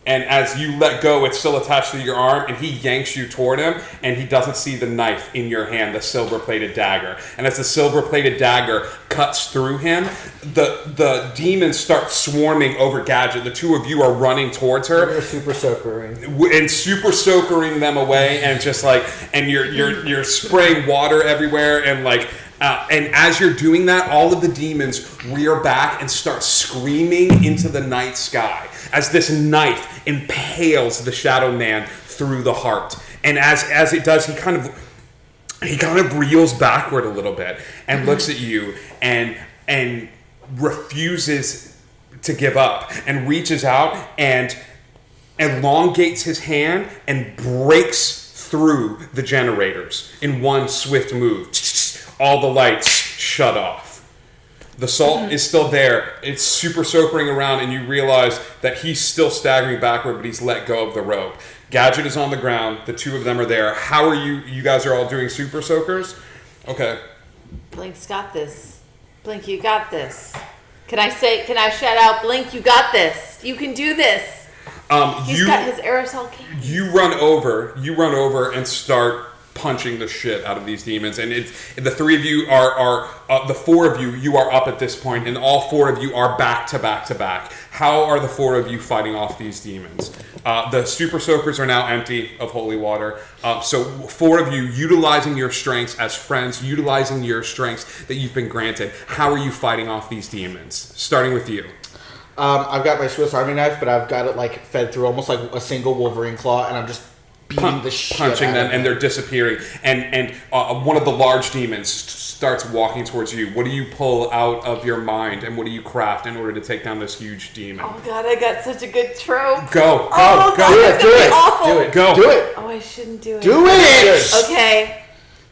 And as you let go, it's still attached to your arm, and he yanks you toward him, and he doesn't see the knife in your hand, the silver-plated dagger. And as the silver-plated dagger cuts through him, the demons start swarming over Gadget. The two of you are running towards her. You're super soakering. And super soakering them away, and just like, and you're spraying water everywhere, and like, and as you're doing that, all of the demons rear back and start screaming into the night sky as this knife impales the Shadow Man through the heart. And as it does, he kind of reels backward a little bit and looks at you and refuses to give up and reaches out and elongates his hand and breaks through the generators in one swift move. All the lights shut off. The salt is still there. It's super soaking around, and you realize that he's still staggering backward, but he's let go of the rope. Gadget is on the ground. The two of them are there. How are you? You guys are all doing super soakers? Okay. Blink's got this. Blink, you got this. Can I shout out, Blink, you got this. You can do this. He's got his aerosol can. You run over and start punching the shit out of these demons, and the three of you are the four of you are up at this point, and all four of you are back to back to back. How are the four of you fighting off these demons? The super soakers are now empty of holy water, so four of you utilizing your strengths as friends, utilizing your strengths that you've been granted. How are you fighting off these demons? Starting with you. I've got my Swiss Army knife, but I've got it like fed through almost like a single Wolverine claw, and I'm just beating the shit punching out them, of and they're disappearing. And one of the large demons starts walking towards you. What do you pull out of your mind, and what do you craft in order to take down this huge demon? Oh god, I got such a good trope. Go. God, do it's gonna be awful. Do it. Go. Do it. Oh, I shouldn't do it. Do it. Okay.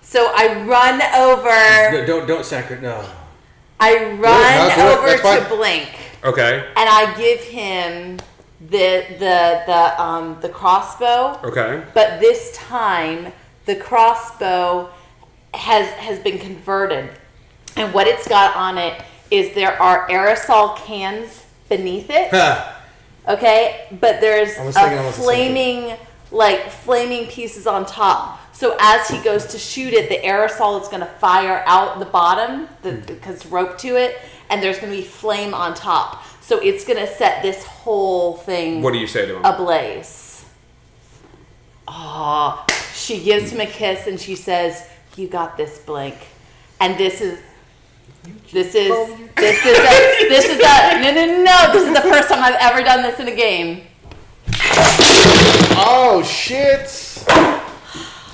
So I run over. No, don't sacrifice. No. I No, do run it. over That's to fine. Blink, Okay. and I give him the crossbow. Okay. But this time, the crossbow has been converted, and what it's got on it is there are aerosol cans beneath it. Okay, but there's I was thinking a almost the same flaming pieces on top. So as he goes to shoot it, the aerosol is going to fire out the bottom because rope to it, and there's going to be flame on top. So it's going to set this whole thing What do you say to him? ablaze. Oh, she gives him a kiss and she says, "You got this, Blink." And this is no. This is the first time I've ever done this in a game. Oh shit!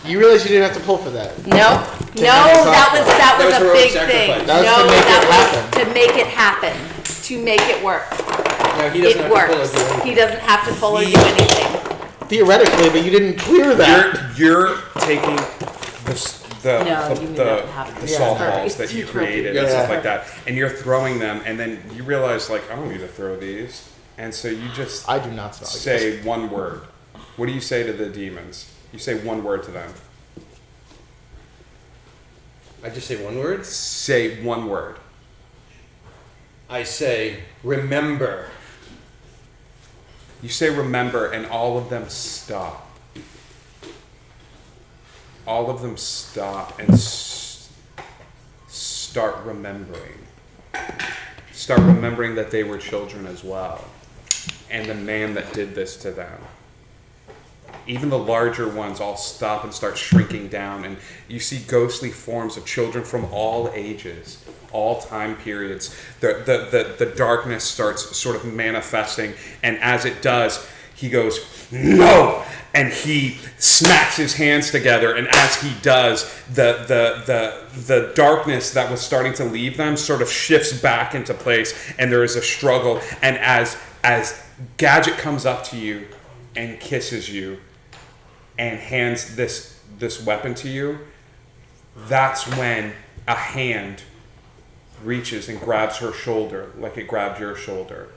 You realize you didn't have to pull for that. No, that was a heroic big sacrifice. thing. That was No, to make it that was happen. to make it happen, to make it work. No, he doesn't It have to pull it. works. Do anything. He doesn't have to pull or do anything. Theoretically, but you didn't clear that. You're taking the No, the, you need the, that to happen. the Yeah. salt Sorry. balls that It's you too created tropey. and stuff Yeah. like that, and you're throwing them, and then you realize like I don't need to throw these, and so you just I do not smell like say one word. What do you say to the demons? You say one word to them. I just say one word. Say one word. I say remember. You say remember, and all of them stop. All of them stop and start remembering. Start remembering that they were children as well, and the man that did this to them. Even the larger ones all stop and start shrinking down, and you see ghostly forms of children from all ages, all time periods. The darkness starts sort of manifesting, and as it does, he goes, "No!" And he smacks his hands together, and as he does, the darkness that was starting to leave them sort of shifts back into place, and there is a struggle. And as Gadget comes up to you and kisses you and hands this weapon to you, that's when a hand reaches and grabs her shoulder like it grabbed your shoulder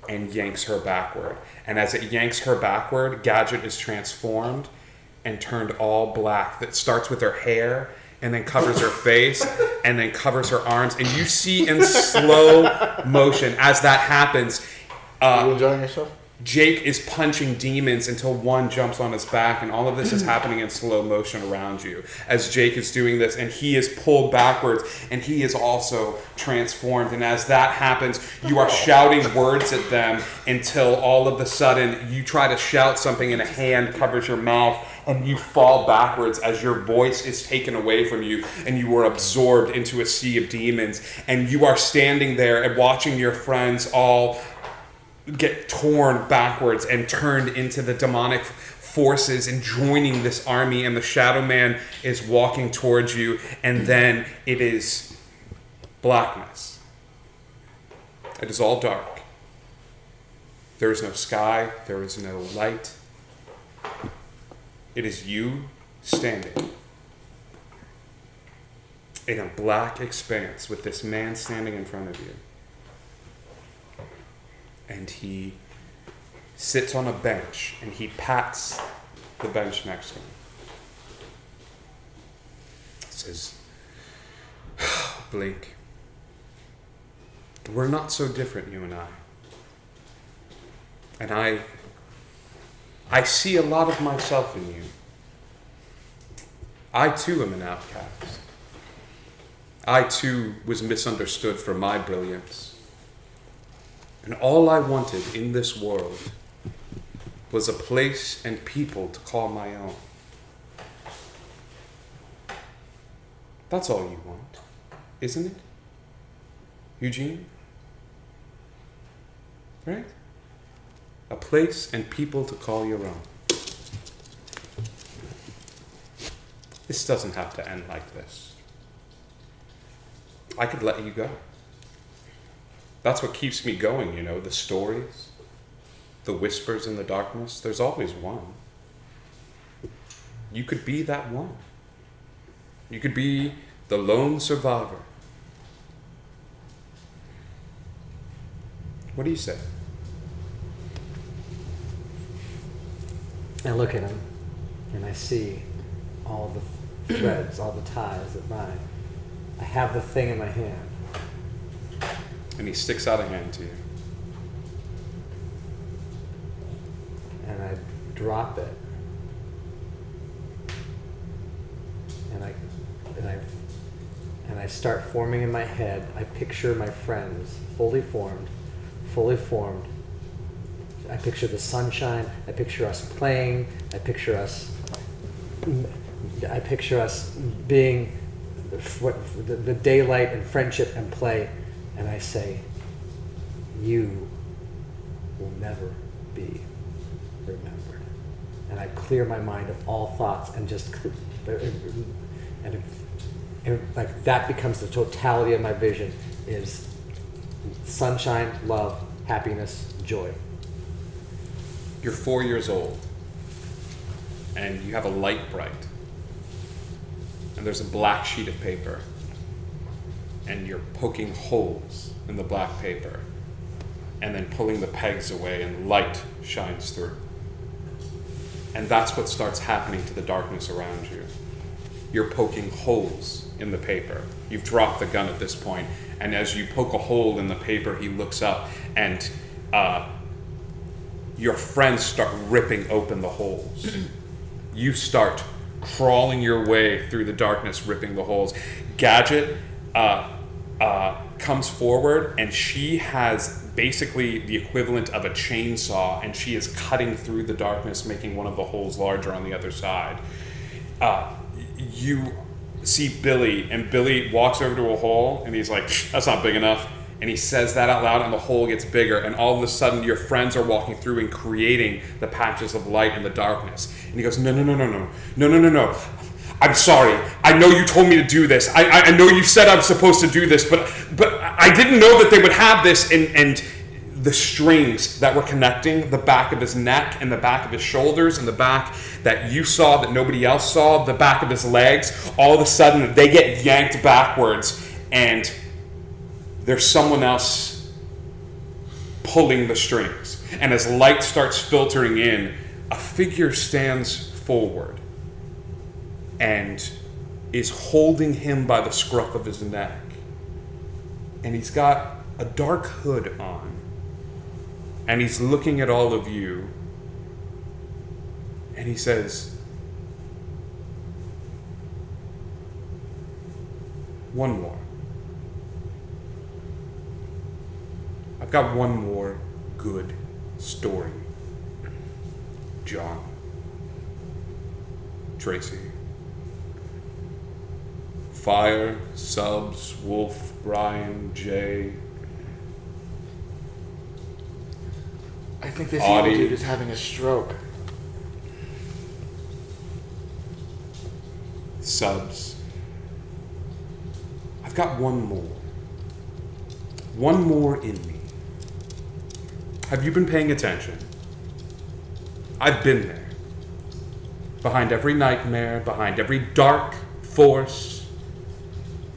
and yanks her backward. And as it yanks her backward, Gadget is transformed and turned all black. That starts with her hair and then covers her face and then covers her arms. And you see in slow motion as that happens, You enjoying yourself? Jake is punching demons until one jumps on his back, and all of this is happening in slow motion around you as Jake is doing this, and he is pulled backwards, and he is also transformed. And as that happens, you are shouting words at them until all of a sudden you try to shout something and a hand covers your mouth, and you fall backwards as your voice is taken away from you, and you are absorbed into a sea of demons, and you are standing there and watching your friends all get torn backwards and turned into the demonic forces and joining this army, and the Shadow Man is walking towards you, and then it is blackness. It is all dark. There is no sky, there is no light. It is you standing in a black expanse with this man standing in front of you. And he sits on a bench and he pats the bench next to him. He says, "Blake, we're not so different, you and I. And I see a lot of myself in you. I too am an outcast. I too was misunderstood for my brilliance. And all I wanted in this world was a place and people to call my own. That's all you want, isn't it, Eugene? Right? A place and people to call your own. This doesn't have to end like this. I could let you go. That's what keeps me going, you know, the stories, the whispers in the darkness. There's always one. You could be that one. You could be the lone survivor. What do you say? I look at him and I see all the threads, all the ties that bind. I have the thing in my hand. And he sticks out a hand to you. And I drop it. And I start forming in my head. I picture my friends fully formed. I picture the sunshine. I picture us playing. I picture us being the daylight and friendship and play. And I say, you will never be remembered. And I clear my mind of all thoughts and just, and like that becomes the totality of my vision is sunshine, love, happiness, joy. You're 4 years old, and you have a light bright, and there's a black sheet of paper, and you're poking holes in the black paper, and then pulling the pegs away, and light shines through. And that's what starts happening to the darkness around you. You're poking holes in the paper. You've dropped the gun at this point, and as you poke a hole in the paper, he looks up, and your friends start ripping open the holes. You start crawling your way through the darkness, ripping the holes. Gadget comes forward, and she has basically the equivalent of a chainsaw, and she is cutting through the darkness, making one of the holes larger on the other side. You see Billy, and Billy walks over to a hole, and he's like, that's not big enough. And he says that out loud, and the hole gets bigger, and all of a sudden your friends are walking through and creating the patches of light in the darkness. And he goes, no. I'm sorry. I know you told me to do this. I know you said I'm supposed to do this, but I didn't know that they would have this. And the strings that were connecting the back of his neck and the back of his shoulders and the back that you saw that nobody else saw, the back of his legs, all of a sudden they get yanked backwards, and there's someone else pulling the strings. And as light starts filtering in, a figure stands forward and is holding him by the scruff of his neck. And he's got a dark hood on. And he's looking at all of you. And he says, one more. I've got one more good story. John. Tracy. Fire, Subs, Wolf, Brian, Jay. I think this Audie. evil dude is having a stroke. Subs. I've got one more. One more in me. Have you been paying attention? I've been there. Behind every nightmare, behind every dark force,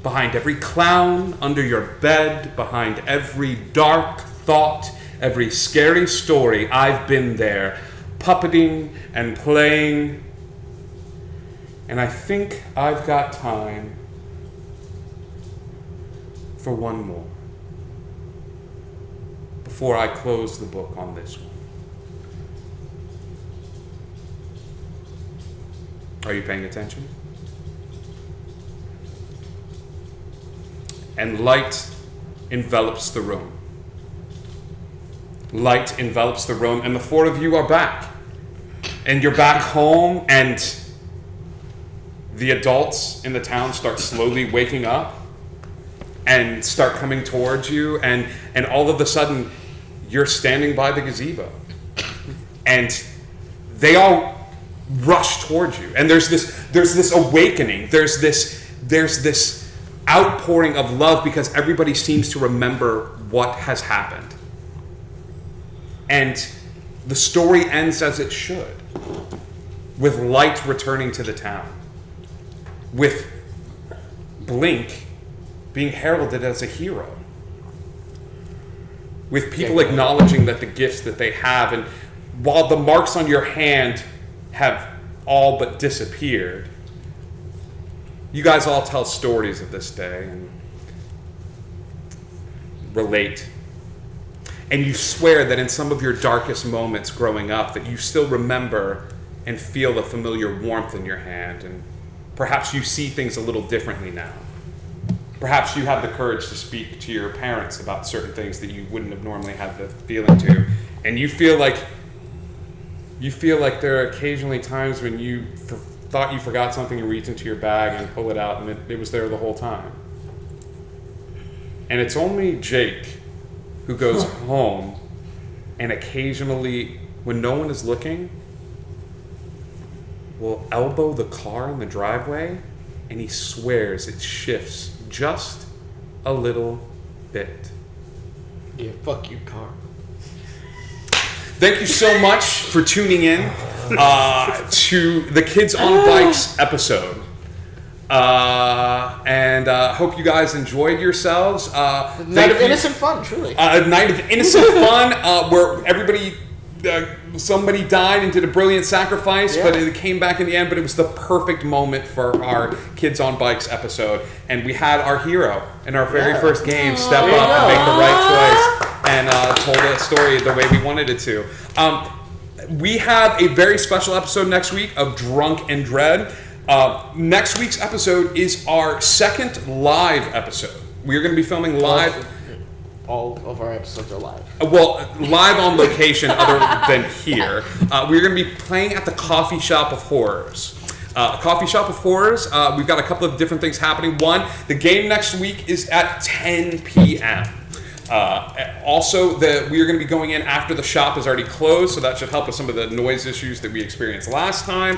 behind every clown under your bed, behind every dark thought, every scary story, I've been there, puppeting and playing. And I think I've got time for one more before I close the book on this one. Are you paying attention? And light envelops the room. Light envelops the room, and the four of you are back. And you're back home, and the adults in the town start slowly waking up and start coming towards you, and all of a sudden you're standing by the gazebo. And they all rush towards you. And there's this awakening. There's this outpouring of love because everybody seems to remember what has happened. And the story ends as it should, with light returning to the town, with Blink being heralded as a hero, with people acknowledging that the gifts that they have, and while the marks on your hand have all but disappeared, you guys all tell stories of this day and relate. And you swear that in some of your darkest moments growing up that you still remember and feel a familiar warmth in your hand, and perhaps you see things a little differently now. Perhaps you have the courage to speak to your parents about certain things that you wouldn't have normally had the feeling to. And you feel like there are occasionally times when you thought you forgot something, you reach into your bag and pull it out, and it was there the whole time. And it's only Jake who goes home and occasionally, when no one is looking, will elbow the car in the driveway, and he swears it shifts just a little bit. Yeah, fuck you, car. thank you so much for tuning in to the Kids on Bikes episode. And hope you guys enjoyed yourselves. Night of innocent fun, truly. A night of innocent fun where everybody, somebody died and did a brilliant sacrifice, but it came back in the end. But it was the perfect moment for our Kids on Bikes episode. And we had our hero in our very first game step up and make the right choice and told a story the way we wanted it to. We have a very special episode next week of Drunk and Dread. Next week's episode is our second live episode. We are going to be filming live. All of our episodes are live. Well, live on location other than here. We're going to be playing at the Coffee Shop of Horrors. Coffee Shop of Horrors, we've got a couple of different things happening. One, the game next week is at 10 p.m. Also, we are going to be going in after the shop is already closed, so that should help with some of the noise issues that we experienced last time.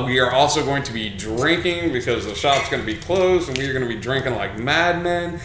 We are also going to be drinking because the shop's going to be closed, and we are going to be drinking like madmen.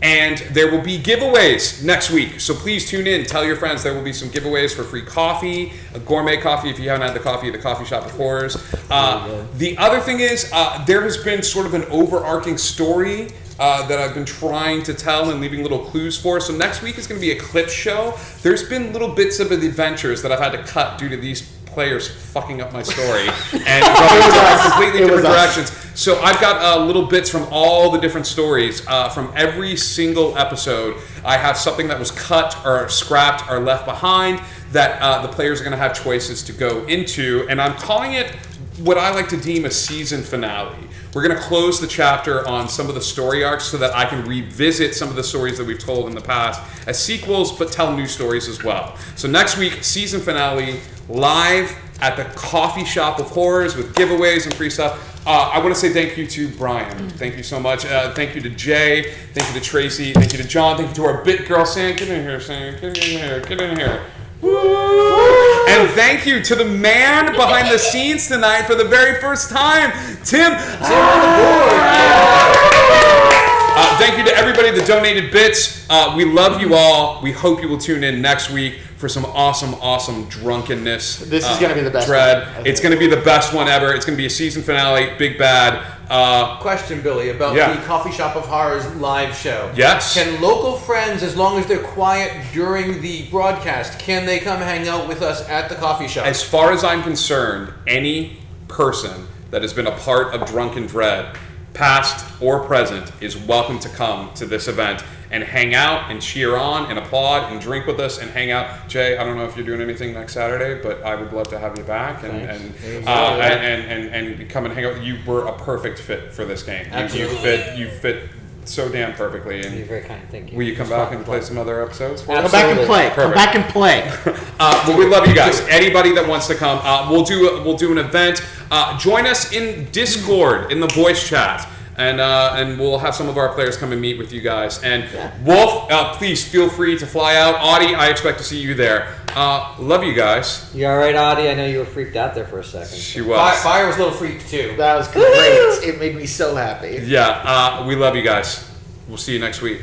And there will be giveaways next week, so please tune in. Tell your friends there will be some giveaways for free coffee, a gourmet coffee if you haven't had the coffee at the Coffee Shop of Horrors. The other thing is, there has been sort of an overarching story that I've been trying to tell and leaving little clues for. So next week is going to be a clip show. There's been little bits of the adventures that I've had to cut due to these players fucking up my story and going completely different directions. So I've got little bits from all the different stories from every single episode. I have something that was cut or scrapped or left behind that the players are going to have choices to go into, and I'm calling it what I like to deem a season finale. We're going to close the chapter on some of the story arcs so that I can revisit some of the stories that we've told in the past as sequels, but tell new stories as well. So next week, season finale, live at the Coffee Shop of Horrors with giveaways and free stuff. I want to say thank you to Brian. Thank you so much. Thank you to Jay. Thank you to Tracy. Thank you to John. Thank you to our bit girl, Sam. Get in here, Sam. Get in here. Get in here. Woo! And thank you to the man behind the scenes tonight for the very first time, Tim. On the board. Thank you to everybody that donated bits. We love you all. We hope you will tune in next week for some awesome drunkenness. This is going to be the best Dread. one. It's going to be the best one ever. It's going to be a season finale, big bad. Question, Billy, about the Coffee Shop of Horrors live show. Yes. Can local friends, as long as they're quiet during the broadcast, can they come hang out with us at the coffee shop? As far as I'm concerned, any person that has been a part of Drunken Dread, past or present, is welcome to come to this event and hang out and cheer on and applaud and drink with us and hang out. Jay, I don't know if you're doing anything next Saturday, but I would love to have you back and come and hang out. You were a perfect fit for this game. You fit so damn perfectly. And You're very kind. Thank you. will you come back and play some other episodes for us? Come back and play. Perfect. Come back and play. Well, we love you guys. Anybody that wants to come, we'll do an event. Join us in Discord in the voice chat. And we'll have some of our players come and meet with you guys. And Wolf, please feel free to fly out. Audie, I expect to see you there. Love you guys. You all right, Audie? I know you were freaked out there for a second. She was. Fire was a little freaked too. That was great. It made me so happy. Yeah, we love you guys. We'll see you next week.